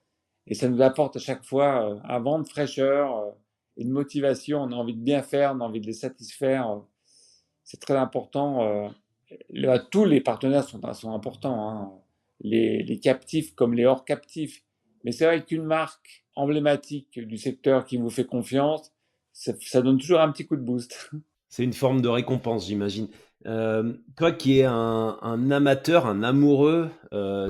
Et ça nous apporte à chaque fois un vent de fraîcheur, une motivation. On a envie de bien faire, on a envie de les satisfaire. C'est très important. Tous les partenaires sont importants, hein. Les captifs comme les hors captifs. Mais c'est vrai qu'une marque emblématique du secteur qui vous fait confiance, ça donne toujours un petit coup de boost. C'est une forme de récompense, j'imagine. Toi qui es un amateur, un amoureux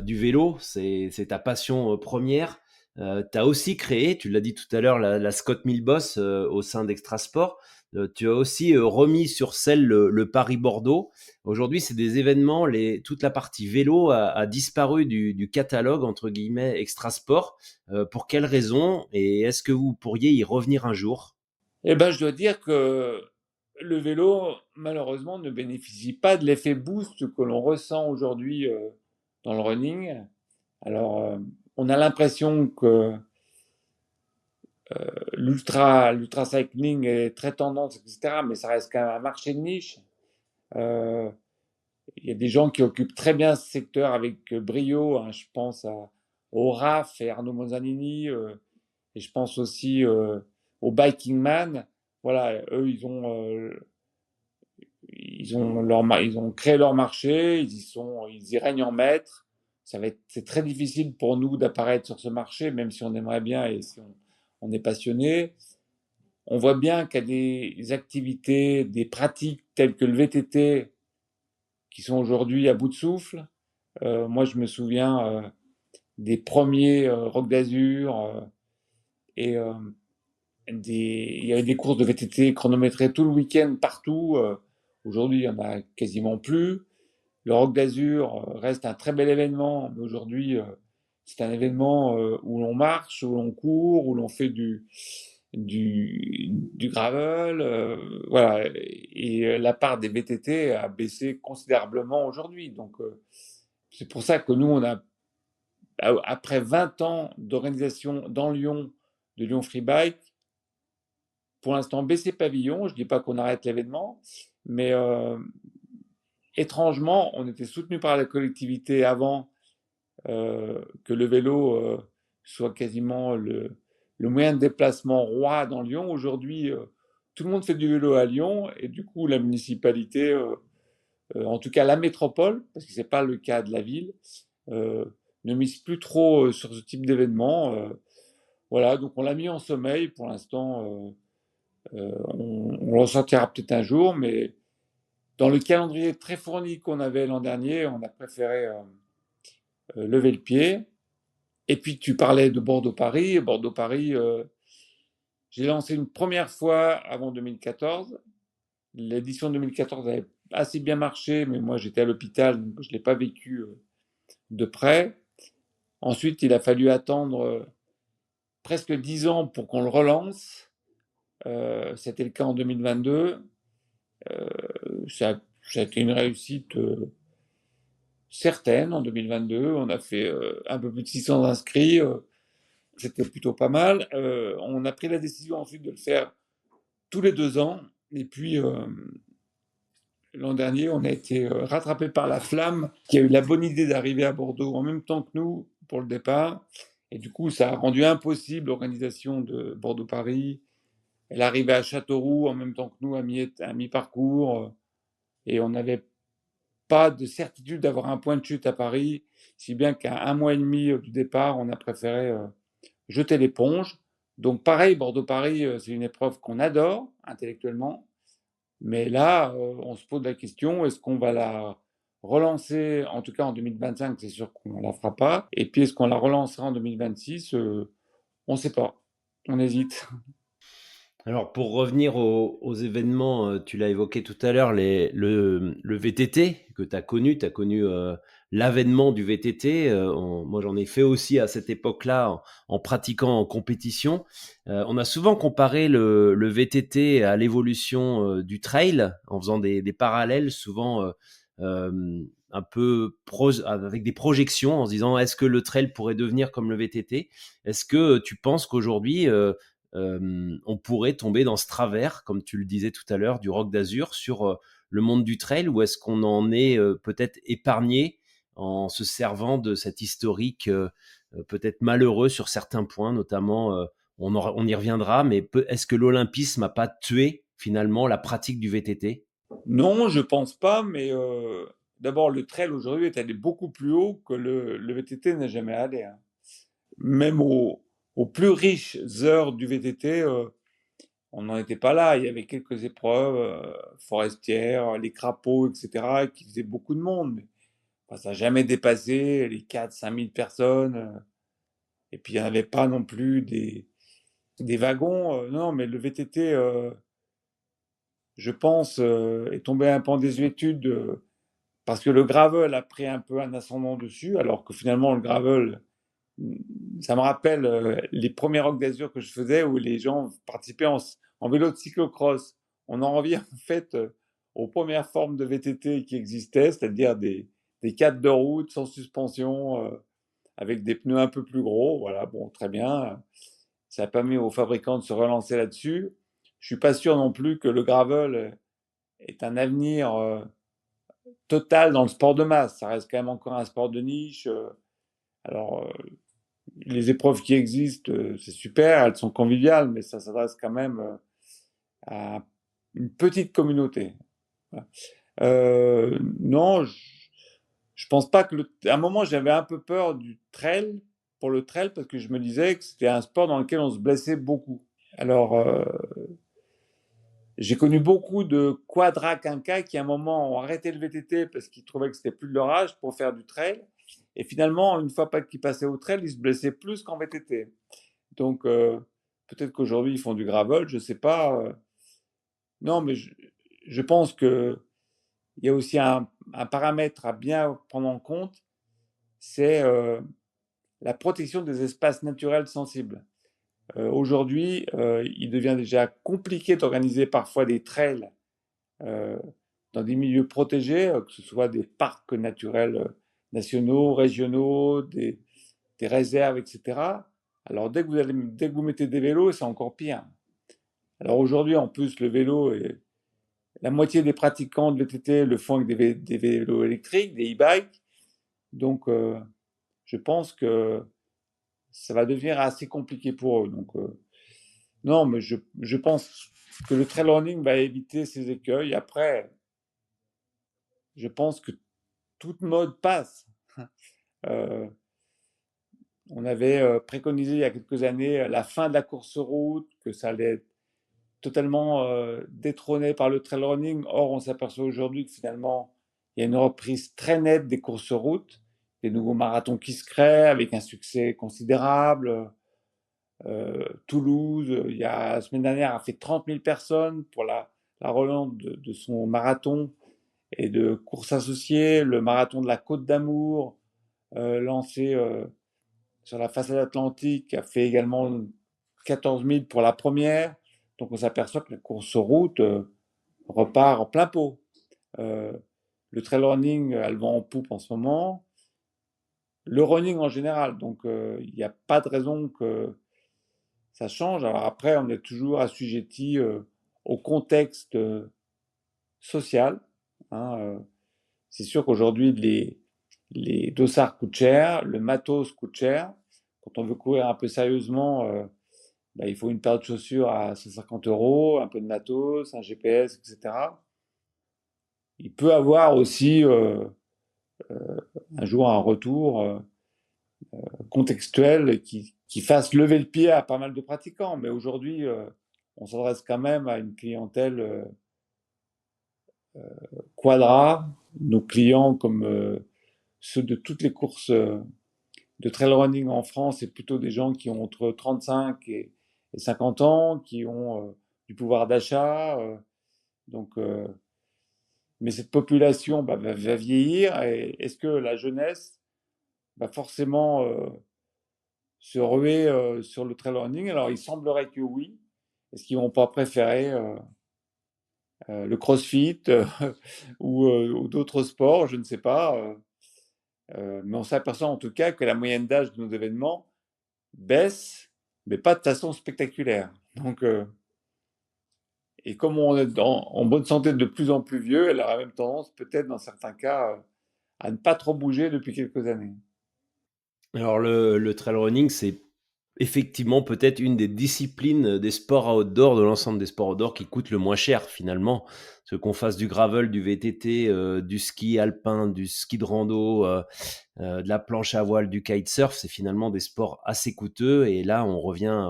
du vélo, c'est ta passion première. Tu as aussi créé, tu l'as dit tout à l'heure, la Scott Milboss au sein d'Extrasport. Tu as aussi remis sur selle le Paris-Bordeaux. Aujourd'hui, c'est des événements, toute la partie vélo a disparu du catalogue, entre guillemets, Extrasport. Pour quelles raisons? Et est-ce que vous pourriez y revenir un jour? Eh ben, je dois dire que le vélo, malheureusement, ne bénéficie pas de l'effet boost que l'on ressent aujourd'hui dans le running. Alors, on a l'impression que l'ultra cycling est très tendance, etc., mais ça reste quand même un marché de niche. Euh, Il y a des gens qui occupent très bien ce secteur avec brio, hein. Je pense au RAF et Arnaud Manzanini, et je pense aussi au Biking Man. Voilà, eux, ils ont créé leur marché, ils y règnent en maître. C'est très difficile pour nous d'apparaître sur ce marché, même si on aimerait bien et si on est passionné. On voit bien qu'il y a des activités, des pratiques telles que le VTT qui sont aujourd'hui à bout de souffle. Moi, je me souviens des premiers Rock d'Azur et il y avait des courses de VTT chronométrées tout le week-end partout. Aujourd'hui, il n'y en a quasiment plus. Le Rock d'Azur reste un très bel événement, mais aujourd'hui, c'est un événement où l'on marche, où l'on court, où l'on fait du gravel. Voilà. Et la part des VTT a baissé considérablement aujourd'hui. Donc, c'est pour ça que nous, après 20 ans d'organisation dans Lyon, de Lyon Free Bike, pour l'instant baissé pavillon. Je ne dis pas qu'on arrête l'événement, mais étrangement, on était soutenu par la collectivité avant que le vélo soit quasiment le moyen de déplacement roi dans Lyon. Aujourd'hui, tout le monde fait du vélo à Lyon et du coup, la municipalité, en tout cas la métropole, parce que ce n'est pas le cas de la ville, euh, ne mise plus trop sur ce type d'événement. Voilà, donc on l'a mis en sommeil pour l'instant. On le sortira peut-être un jour, mais dans le calendrier très fourni qu'on avait l'an dernier, on a préféré lever le pied. Et puis tu parlais de Bordeaux-Paris. Bordeaux-Paris, J'ai lancé une première fois avant 2014. L'édition 2014 avait assez bien marché, mais moi j'étais à l'hôpital, donc je ne l'ai pas vécu de près. Ensuite, il a fallu attendre presque 10 ans pour qu'on le relance. C'était le cas en 2022. Euh, ça a été une réussite certaine en 2022. On a fait un peu plus de 600 inscrits. C'était plutôt pas mal. On a pris la décision ensuite de le faire tous les 2 ans. Et puis, l'an dernier, on a été rattrapé par la Flamme, qui a eu la bonne idée d'arriver à Bordeaux en même temps que nous pour le départ. Et du coup, ça a rendu impossible l'organisation de Bordeaux-Paris. Elle arrivait à Châteauroux en même temps que nous, à mi-parcours. Et on n'avait pas de certitude d'avoir un point de chute à Paris, si bien qu'à 1 mois et demi du départ, on a préféré jeter l'éponge. Donc pareil, Bordeaux-Paris, c'est une épreuve qu'on adore intellectuellement, mais là, on se pose la question, est-ce qu'on va la relancer, en tout cas en 2025, c'est sûr qu'on ne la fera pas, et puis est-ce qu'on la relancera en 2026 on ne sait pas, on hésite. Alors, pour revenir aux événements, tu l'as évoqué tout à l'heure, le VTT que tu as connu, l'avènement du VTT. Moi, j'en ai fait aussi à cette époque-là en pratiquant en compétition. On a souvent comparé le VTT à l'évolution du trail en faisant des parallèles, souvent un peu avec des projections en se disant est-ce que le trail pourrait devenir comme le VTT? Est-ce que tu penses qu'aujourd'hui, on pourrait tomber dans ce travers, comme tu le disais tout à l'heure, du Roc d'Azur sur le monde du trail, ou est-ce qu'on en est peut-être épargné en se servant de cet historique peut-être malheureux sur certains points, notamment, on y reviendra, mais est-ce que l'olympisme n'a pas tué finalement la pratique du VTT? Non, je pense pas, mais d'abord, le trail aujourd'hui est allé beaucoup plus haut que le VTT n'est jamais allé, hein. Même aux plus riches heures du VTT, on n'en était pas là. Il y avait quelques épreuves forestières, les crapauds, etc., qui faisaient beaucoup de monde. Mais, enfin, ça n'a jamais dépassé les 4 000 à 5 000 personnes. Et puis, il n'y en avait pas non plus des wagons. Non, mais le VTT, je pense, est tombé un peu en désuétude parce que le gravel a pris un peu un ascendant dessus, alors que finalement, le gravel, ça me rappelle les premiers Rocs d'Azur que je faisais où les gens participaient en vélo de cyclocross. On en revient en fait aux premières formes de VTT qui existaient, c'est-à-dire des cadres de route sans suspension, avec des pneus un peu plus gros. Voilà, bon, très bien. Ça a permis aux fabricants de se relancer là-dessus. Je suis pas sûr non plus que le gravel est un avenir total dans le sport de masse. Ça reste quand même encore un sport de niche. Alors, les épreuves qui existent, c'est super, elles sont conviviales, mais ça s'adresse quand même à une petite communauté. Voilà. Non, je pense pas que à un moment j'avais un peu peur du trail pour le trail parce que je me disais que c'était un sport dans lequel on se blessait beaucoup. Alors j'ai connu beaucoup de quadra-quinquas qui à un moment ont arrêté le VTT parce qu'ils trouvaient que c'était plus de leur âge pour faire du trail. Et finalement, une fois qu'ils passaient au trail, ils se blessaient plus qu'en VTT. Donc, peut-être qu'aujourd'hui, ils font du gravel, je ne sais pas. Non, mais je pense qu'il y a aussi un paramètre à bien prendre en compte, c'est la protection des espaces naturels sensibles. Aujourd'hui, il devient déjà compliqué d'organiser parfois des trails euh, dans des milieux protégés, que ce soit des parcs naturels nationaux, régionaux, des réserves, etc. Alors dès que vous mettez des vélos, c'est encore pire. Alors aujourd'hui, en plus, le vélo, la moitié des pratiquants de VTT le font avec des vélos électriques, des e-bikes. Donc, je pense que ça va devenir assez compliqué pour eux. Donc, non, mais je pense que le trail running va éviter ces écueils. Après, je pense que toute mode passe. Euh, on avait préconisé il y a quelques années la fin de la course route, que ça allait être totalement détrôné par le trail running. Or, on s'aperçoit aujourd'hui que finalement, il y a une reprise très nette des courses routes, des nouveaux marathons qui se créent avec un succès considérable. Toulouse, la semaine dernière, a fait 30 000 personnes pour la relance de son marathon et de courses associées, le marathon de la Côte d'Amour, lancé sur la façade atlantique, a fait également 14 000 pour la première. Donc on s'aperçoit que la course sur route repart en plein pot. Euh, le trail running a le vent en poupe en ce moment. Le running en général. Donc il n'y a pas de raison que ça change. Alors après, on est toujours assujetti au contexte social. Hein, c'est sûr qu'aujourd'hui, les dossards coûtent cher, le matos coûte cher. Quand on veut courir un peu sérieusement, bah, il faut une paire de chaussures à 150 euros, un peu de matos, un GPS, etc. Il peut avoir aussi un jour un retour contextuel qui fasse lever le pied à pas mal de pratiquants. Mais aujourd'hui, on s'adresse quand même à une clientèle quadra. Nos clients, comme ceux de toutes les courses de trail running en France, c'est plutôt des gens qui ont entre 35 et 50 ans, qui ont du pouvoir d'achat. Donc, mais cette population va vieillir. Et est-ce que la jeunesse va forcément se ruer sur le trail running? Alors, il semblerait que oui. Est-ce qu'ils vont pas préférer le crossfit ou d'autres sports? Je ne sais pas. Mais on s'aperçoit en tout cas que la moyenne d'âge de nos événements baisse, mais pas de façon spectaculaire. Donc, et comme on est en bonne santé de plus en plus vieux, elle a la même tendance, peut-être dans certains cas, à ne pas trop bouger depuis quelques années. Alors le trail running, c'est effectivement peut-être une des disciplines des sports outdoor, de l'ensemble des sports outdoor qui coûte le moins cher finalement. Ce qu'on fasse du gravel, du VTT, du ski alpin, du ski de rando, de la planche à voile, du kitesurf, c'est finalement des sports assez coûteux. Et là, on revient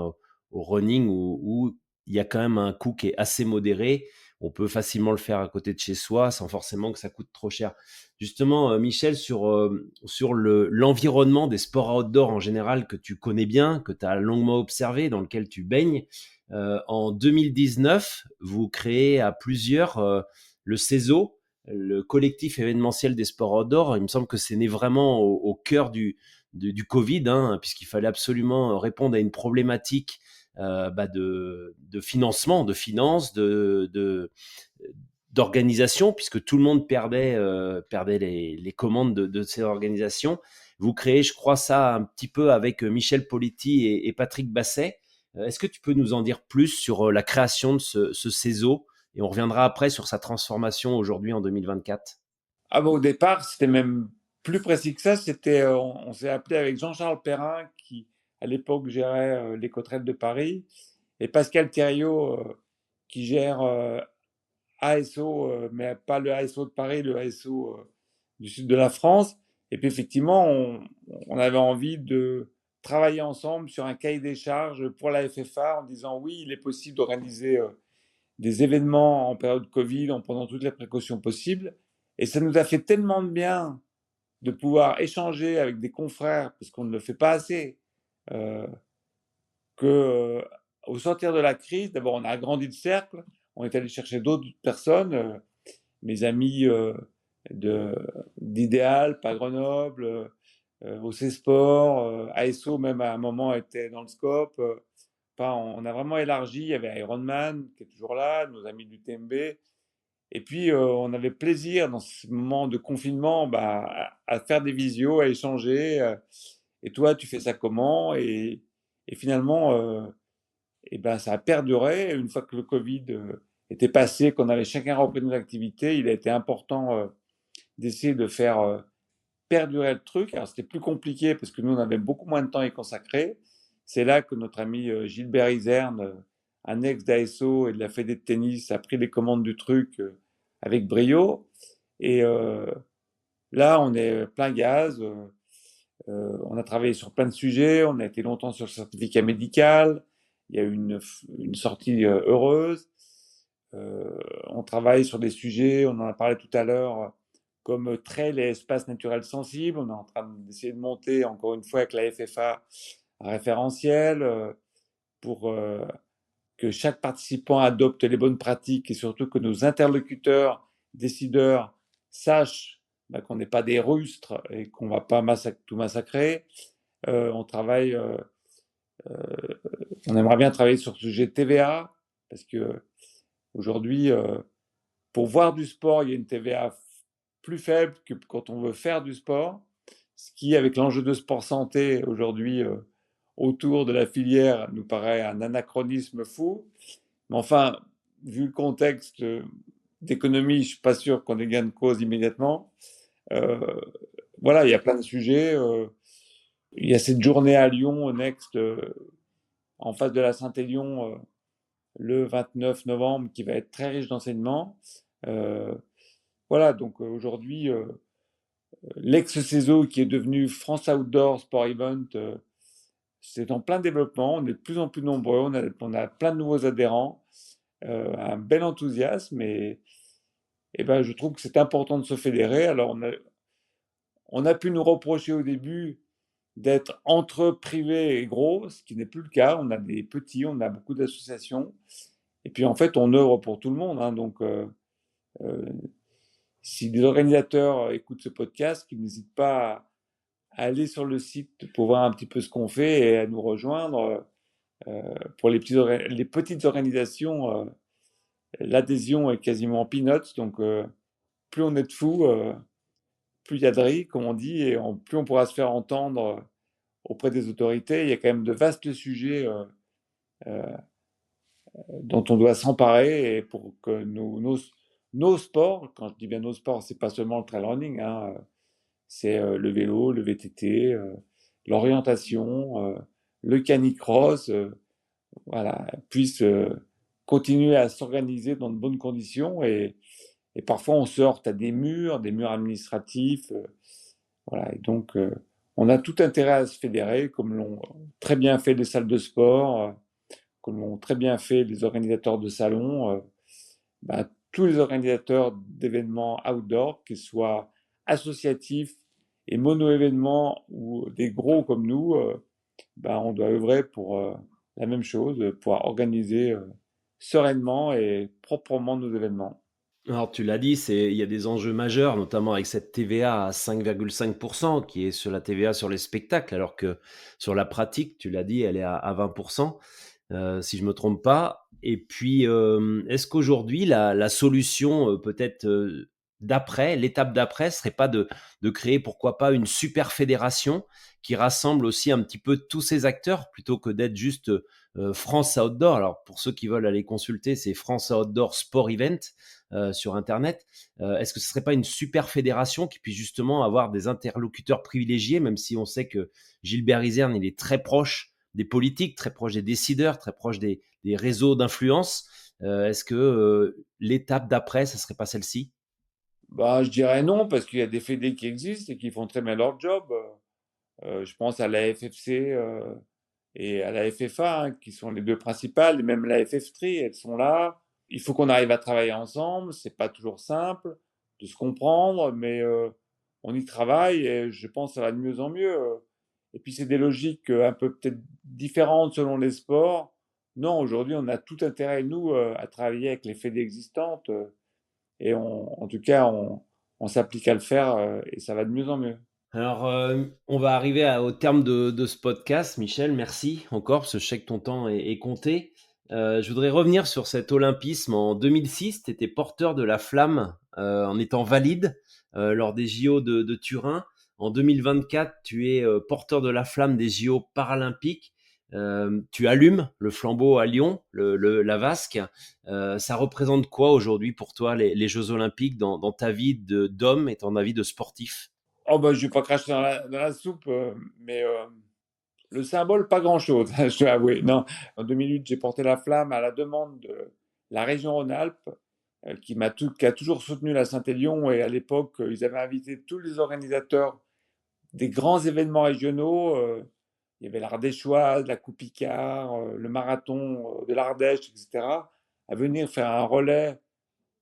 au running où il y a quand même un coût qui est assez modéré. On peut facilement le faire à côté de chez soi sans forcément que ça coûte trop cher. Justement, Michel, sur l'environnement des sports outdoor en général que tu connais bien, que tu as longuement observé, dans lequel tu baignes, en 2019, vous créez à plusieurs le CESO, le collectif événementiel des sports outdoor. Il me semble que c'est né vraiment au cœur du Covid, hein, puisqu'il fallait absolument répondre à une problématique de financement, de finances, d'organisation, puisque tout le monde perdait les commandes de ces organisations. Vous créez, je crois, ça un petit peu avec Michel Politi et Patrick Basset. Est-ce que tu peux nous en dire plus sur la création de ce CESO? Et on reviendra après sur sa transformation aujourd'hui en 2024. Ah bon, au départ, c'était même plus précis que ça. On s'est appelé avec Jean-Charles Perrin, qui à l'époque gérait l'Écotrail de Paris, et Pascal Thériault, qui gère ASO, mais pas le ASO de Paris, le ASO du sud de la France. Et puis effectivement, on avait envie de travailler ensemble sur un cahier des charges pour la FFA en disant oui, il est possible d'organiser des événements en période Covid en prenant toutes les précautions possibles. Et ça nous a fait tellement de bien de pouvoir échanger avec des confrères, parce qu'on ne le fait pas assez, euh, que au sortir de la crise, d'abord on a agrandi le cercle, on est allé chercher d'autres personnes, mes amis de d'Idéal, pas Grenoble, au C-Sport, ASO même à un moment était dans le scope. Enfin, on a vraiment élargi, il y avait Ironman qui est toujours là, nos amis du TMB. Et puis on avait plaisir dans ce moment de confinement à faire des visios, à échanger. Et toi, tu fais ça comment? Et finalement, ça a perduré. Une fois que le Covid était passé, qu'on avait chacun repris nos activités, il a été important d'essayer de faire perdurer le truc. Alors c'était plus compliqué parce que nous, on avait beaucoup moins de temps à y consacrer. C'est là que notre ami Gilbert Iserne, un ex d'ASO et de la Fédé de tennis, a pris les commandes du truc avec brio. Et là, on est plein gaz. On a travaillé sur plein de sujets. On a été longtemps sur le certificat médical. Il y a eu une sortie heureuse. On travaille sur des sujets, on en a parlé tout à l'heure, comme trail et espaces naturels sensibles. On est en train d'essayer de monter, encore une fois, avec la FFA, un référentiel. pour que chaque participant adopte les bonnes pratiques et surtout que nos interlocuteurs, décideurs, sachent qu'on n'est pas des rustres et qu'on ne va pas tout massacrer. On travaille, on aimerait bien travailler sur le sujet de TVA parce que aujourd'hui, pour voir du sport, il y a une TVA plus faible que quand on veut faire du sport, ce qui, avec l'enjeu de sport santé aujourd'hui autour de la filière, nous paraît un anachronisme fou. Mais enfin, vu le contexte d'économie, je ne suis pas sûr qu'on ait gain de cause immédiatement. Voilà, il y a plein de sujets. Il y a cette journée à Lyon, au Next, en face de la Saint-Élion, le 29 novembre, qui va être très riche d'enseignements. Voilà, donc aujourd'hui, l'ex-CESO, qui est devenu France Outdoor Sport Event, c'est en plein développement. On est de plus en plus nombreux. On a plein de nouveaux adhérents, un bel enthousiasme. Et ben, je trouve que c'est important de se fédérer. Alors, on a pu nous reprocher au début d'être entre privés et gros, ce qui n'est plus le cas. On a des petits, on a beaucoup d'associations. Et puis, en fait, on œuvre pour tout le monde. Hein. Donc, si des organisateurs écoutent ce podcast, qu'ils n'hésitent pas à aller sur le site pour voir un petit peu ce qu'on fait et à nous rejoindre. Pour les petites organisations, l'adhésion est quasiment peanuts. Donc, plus on est de fous, plus il y a de riz, comme on dit, et plus on pourra se faire entendre auprès des autorités. Il y a quand même de vastes sujets dont on doit s'emparer et pour que nos sports, quand je dis bien nos sports, c'est pas seulement le trail running, hein, c'est le vélo, le VTT, l'orientation, le canicross, voilà, puissent continuer à s'organiser dans de bonnes conditions et parfois on se heurte à des murs administratifs, voilà, et donc on a tout intérêt à se fédérer, comme l'ont très bien fait les salles de sport, comme l'ont très bien fait les organisateurs de salons, tous les organisateurs d'événements outdoor, qu'ils soient associatifs et mono-événements ou des gros comme nous, on doit œuvrer pour la même chose, pouvoir organiser sereinement et proprement nos événements. Alors tu l'as dit, il y a des enjeux majeurs, notamment avec cette TVA à 5,5% qui est sur la TVA sur les spectacles, alors que sur la pratique, tu l'as dit, elle est à 20%, si je me trompe pas. Et puis, est-ce qu'aujourd'hui, la solution peut-être d'après, l'étape d'après, serait pas de créer, pourquoi pas, une super fédération qui rassemble aussi un petit peu tous ces acteurs, plutôt que d'être juste France Outdoor. Alors pour ceux qui veulent aller consulter, c'est France Outdoor Sport Event sur Internet. Est-ce que ce serait pas une super fédération qui puisse justement avoir des interlocuteurs privilégiés, même si on sait que Gilbert Izerne, il est très proche des politiques, très proche des décideurs, très proche des réseaux d'influence. Est-ce que l'étape d'après, ça serait pas celle-ci? Je dirais non, parce qu'il y a des fédés qui existent et qui font très bien leur job. Je pense à la FFC et à la FFA, hein, qui sont les deux principales, et même la FF3, elles sont là. Il faut qu'on arrive à travailler ensemble. C'est pas toujours simple de se comprendre, mais on y travaille et je pense que ça va de mieux en mieux. Et puis c'est des logiques un peu peut-être différentes selon les sports. Non, aujourd'hui, on a tout intérêt, nous, à travailler avec les fédés existantes. Et en tout cas, on s'applique à le faire et ça va de mieux en mieux. Alors, on va arriver au terme de ce podcast. Michel, merci encore, parce que je sais que ton temps est compté. Je voudrais revenir sur cet olympisme. En 2006, tu étais porteur de la flamme en étant valide lors des JO de Turin. En 2024, tu es porteur de la flamme des JO paralympiques. Tu allumes le flambeau à Lyon, la vasque. Ça représente quoi aujourd'hui pour toi les Jeux olympiques dans ta vie d'homme et dans ta vie de sportif? Oh je vais pas cracher dans la soupe, mais le symbole, pas grand-chose, je dois avouer. Non, en 2008, j'ai porté la flamme à la demande de la région Rhône-Alpes, qui a toujours soutenu la Saint-Élion. Et à l'époque, ils avaient invité tous les organisateurs des grands événements régionaux. Il y avait l'Ardéchoise, la Coupe Picard, le marathon de l'Ardèche, etc., à venir faire un relais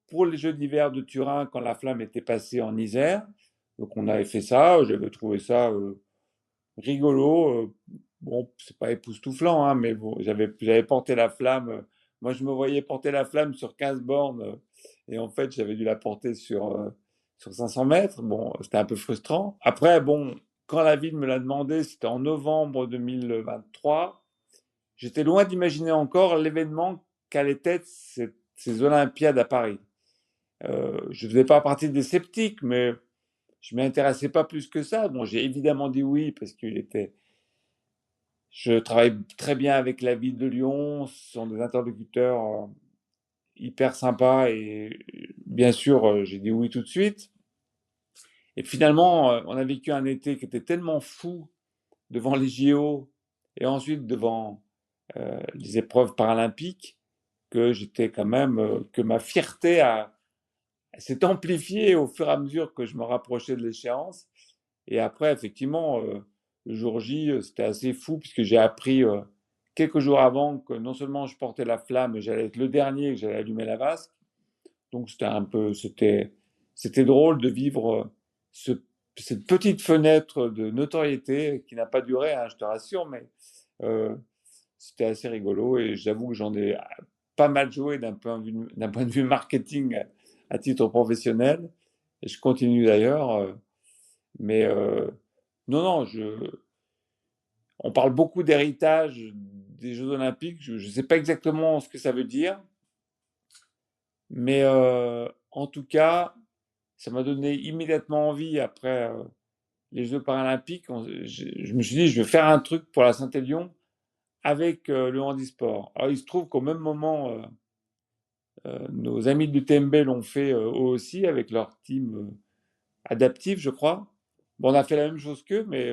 pour les Jeux d'hiver de Turin quand la flamme était passée en Isère. Donc on avait fait ça, j'avais trouvé ça rigolo. Bon, c'est pas époustouflant, hein, mais bon, j'avais porté la flamme. Moi, je me voyais porter la flamme sur 15 bornes, et en fait, j'avais dû la porter sur 500 mètres. Bon, c'était un peu frustrant. Après, bon, quand la ville me l'a demandé, c'était en novembre 2023. J'étais loin d'imaginer encore l'événement qu'allait être ces Olympiades à Paris. Je ne faisais pas partie des sceptiques, mais je ne m'y intéressais pas plus que ça. Bon, j'ai évidemment dit oui parce je travaille très bien avec la ville de Lyon. Ce sont des interlocuteurs hyper sympas et bien sûr, j'ai dit oui tout de suite. Et finalement, on a vécu un été qui était tellement fou devant les JO et ensuite devant les épreuves paralympiques que j'étais quand même que ma fierté s'est amplifiée au fur et à mesure que je me rapprochais de l'échéance. Et après, effectivement, le jour J, c'était assez fou puisque j'ai appris quelques jours avant que non seulement je portais la flamme, mais j'allais être le dernier, que j'allais allumer la vasque. Donc c'était drôle de vivre ce, cette petite fenêtre de notoriété qui n'a pas duré, hein, je te rassure, mais euh, c'était assez rigolo et j'avoue que j'en ai pas mal joué d'un point de vue marketing à titre professionnel. Et je continue d'ailleurs, mais non, non, on parle beaucoup d'héritage des Jeux Olympiques. Je ne sais pas exactement ce que ça veut dire, mais en tout cas, ça m'a donné immédiatement envie, après les Jeux paralympiques, je me suis dit, je vais faire un truc pour la Saint-Élion avec le handisport. Alors, il se trouve qu'au même moment, nos amis de l'UTMB l'ont fait eux aussi avec leur team adaptif, je crois. Bon, on a fait la même chose qu'eux, mais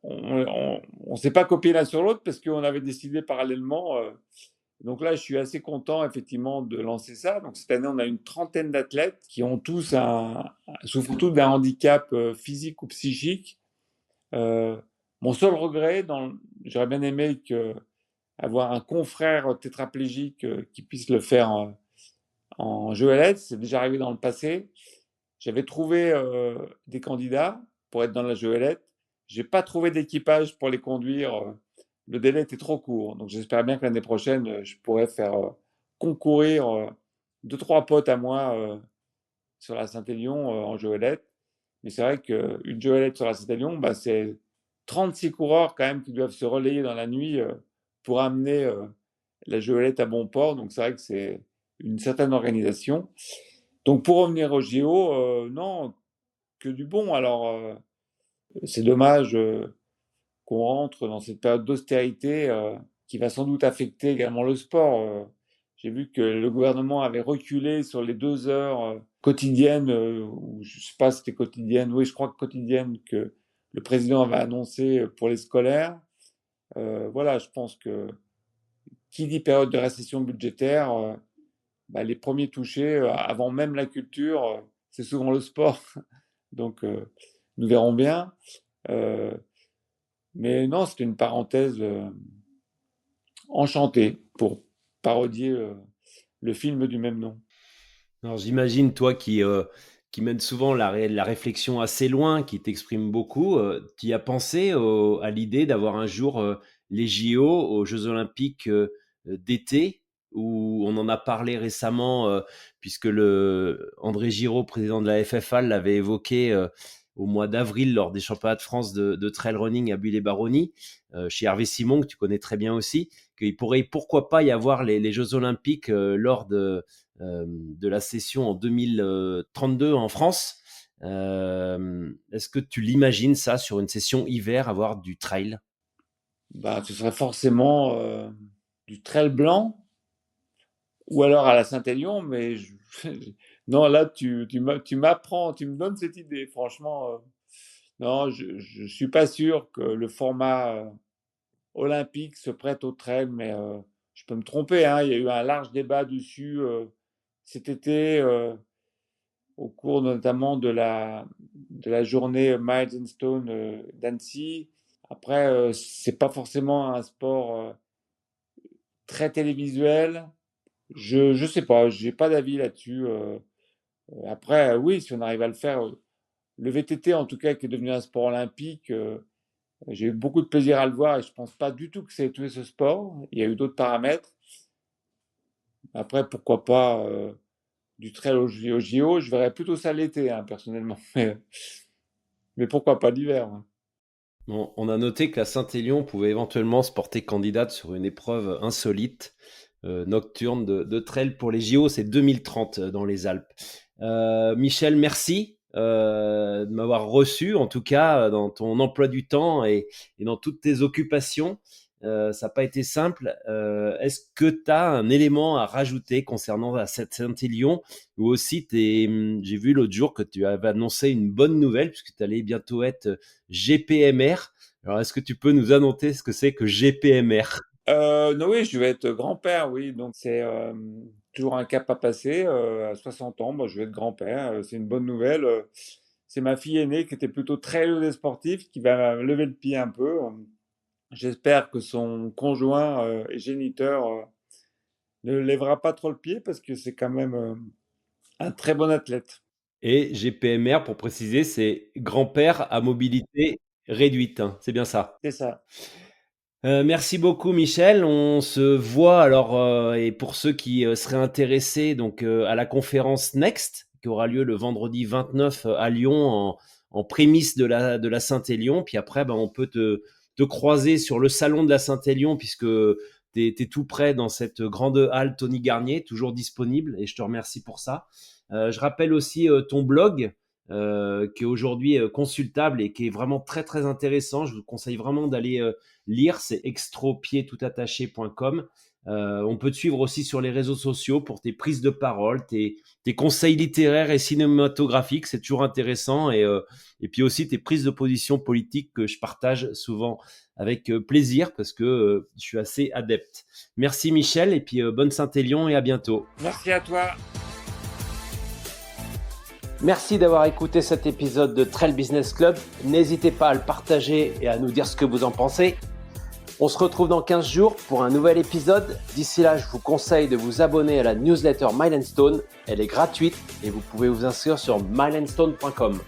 on ne s'est pas copié l'un sur l'autre parce qu'on avait décidé parallèlement. Donc là, je suis assez content effectivement de lancer ça. Donc cette année, on a une trentaine d'athlètes qui ont tous souffrent tous d'un handicap physique ou psychique. Euh, Mon seul regret, j'aurais bien aimé avoir un confrère tétraplégique qui puisse le faire en jeu à l'aide. C'est déjà arrivé dans le passé. J'avais trouvé des candidats pour être dans la joëlette. J'ai pas trouvé d'équipage pour les conduire. Le délai était trop court. Donc j'espère bien que l'année prochaine, je pourrai faire concourir deux, trois potes à moi sur la Saint-Élion en joëlette. Mais c'est vrai qu'une joëlette sur la Saint-Élion, bah, c'est 36 coureurs quand même qui doivent se relayer dans la nuit pour amener la joëlette à bon port. Donc c'est vrai que c'est une certaine organisation. Donc pour revenir au JO, non, que du bon. Alors c'est dommage qu'on rentre dans cette période d'austérité qui va sans doute affecter également le sport. J'ai vu que le gouvernement avait reculé sur les 2 heures quotidiennes, ou je ne sais pas si c'était quotidienne, oui, je crois que quotidienne, que le président avait annoncé pour les scolaires. Voilà, je pense que qui dit période de récession budgétaire, bah, les premiers touchés, avant même la culture, c'est souvent le sport. Donc, nous verrons bien. Euh, mais non, c'est une parenthèse enchantée pour parodier le film du même nom. Alors j'imagine, toi qui mène souvent la réflexion assez loin, qui t'exprime beaucoup, tu y as pensé à l'idée d'avoir un jour les JO aux Jeux Olympiques d'été, où on en a parlé récemment, puisque André Giraud, président de la FFA, l'avait évoqué au mois d'avril lors des championnats de France de trail running à Buis-les-Baronnies, chez Hervé Simon, que tu connais très bien aussi, qu'il pourrait pourquoi pas y avoir les Jeux Olympiques lors de la session en 2032 en France. Est-ce que tu l'imagines ça sur une session hiver, avoir du trail? Bah, ce serait forcément du trail blanc ou alors à la Saint-Élion, mais non, là, tu m'apprends, tu me donnes cette idée. Franchement, non, je ne suis pas sûr que le format olympique se prête au trail, mais je peux me tromper, hein. Il y a eu un large débat dessus cet été, au cours notamment de la journée Miles and Stone d'Annecy. Après, c'est pas forcément un sport très télévisuel. Je sais pas, j'ai pas d'avis là-dessus. Après, oui, si on arrive à le faire, le VTT en tout cas qui est devenu un sport olympique, J'ai eu beaucoup de plaisir à le voir et je pense pas du tout que c'est tué ce sport. Il y a eu d'autres paramètres. Après, pourquoi pas du trail au JO, je verrais plutôt ça l'été, hein, personnellement. Mais pourquoi pas l'hiver, hein. On a noté que la Saint-Élion pouvait éventuellement se porter candidate sur une épreuve insolite nocturne de trail pour les JO, c'est 2030 dans les Alpes. Michel, merci de m'avoir reçu, en tout cas dans ton emploi du temps et dans toutes tes occupations. Ça n'a pas été simple. Est-ce que tu as un élément à rajouter concernant cette Saint-Élion ou aussi j'ai vu l'autre jour que tu avais annoncé une bonne nouvelle puisque tu allais bientôt être GPMR. Alors, est-ce que tu peux nous annoncer ce que c'est que GPMR? Non, oui, je vais être grand-père, oui. Donc, c'est toujours un cap à passer. À 60 ans, je vais être grand-père. C'est une bonne nouvelle. C'est ma fille aînée qui était plutôt très et sportive qui va lever le pied un peu. J'espère que son conjoint et géniteur ne lèvera pas trop le pied parce que c'est quand même un très bon athlète. Et GPMR, pour préciser, c'est grand-père à mobilité réduite, hein. C'est bien ça. C'est ça. Merci beaucoup Michel. On se voit alors et pour ceux qui seraient intéressés donc à la conférence Next qui aura lieu le vendredi 29 à Lyon en prémisse de la Saint-Élion. Puis après, on peut te croiser sur le salon de la Saint-Élion puisque t'es tout près dans cette grande halle Tony Garnier, toujours disponible et je te remercie pour ça. Je rappelle aussi ton blog qui est aujourd'hui consultable et qui est vraiment très très intéressant. Je vous conseille vraiment d'aller lire, c'est extropiedtoutattaché.com. On peut te suivre aussi sur les réseaux sociaux pour tes prises de parole, tes conseils littéraires et cinématographiques, c'est toujours intéressant et puis aussi tes prises de position politiques que je partage souvent avec plaisir parce que je suis assez adepte. Merci Michel et puis bonne Saint-Élion et à bientôt. Merci à toi. Merci d'avoir écouté cet épisode de Trail Business Club. N'hésitez pas à le partager et à nous dire ce que vous en pensez. On se retrouve dans 15 jours pour un nouvel épisode. D'ici là, je vous conseille de vous abonner à la newsletter Mile & Stone. Elle est gratuite et vous pouvez vous inscrire sur mileandstone.com.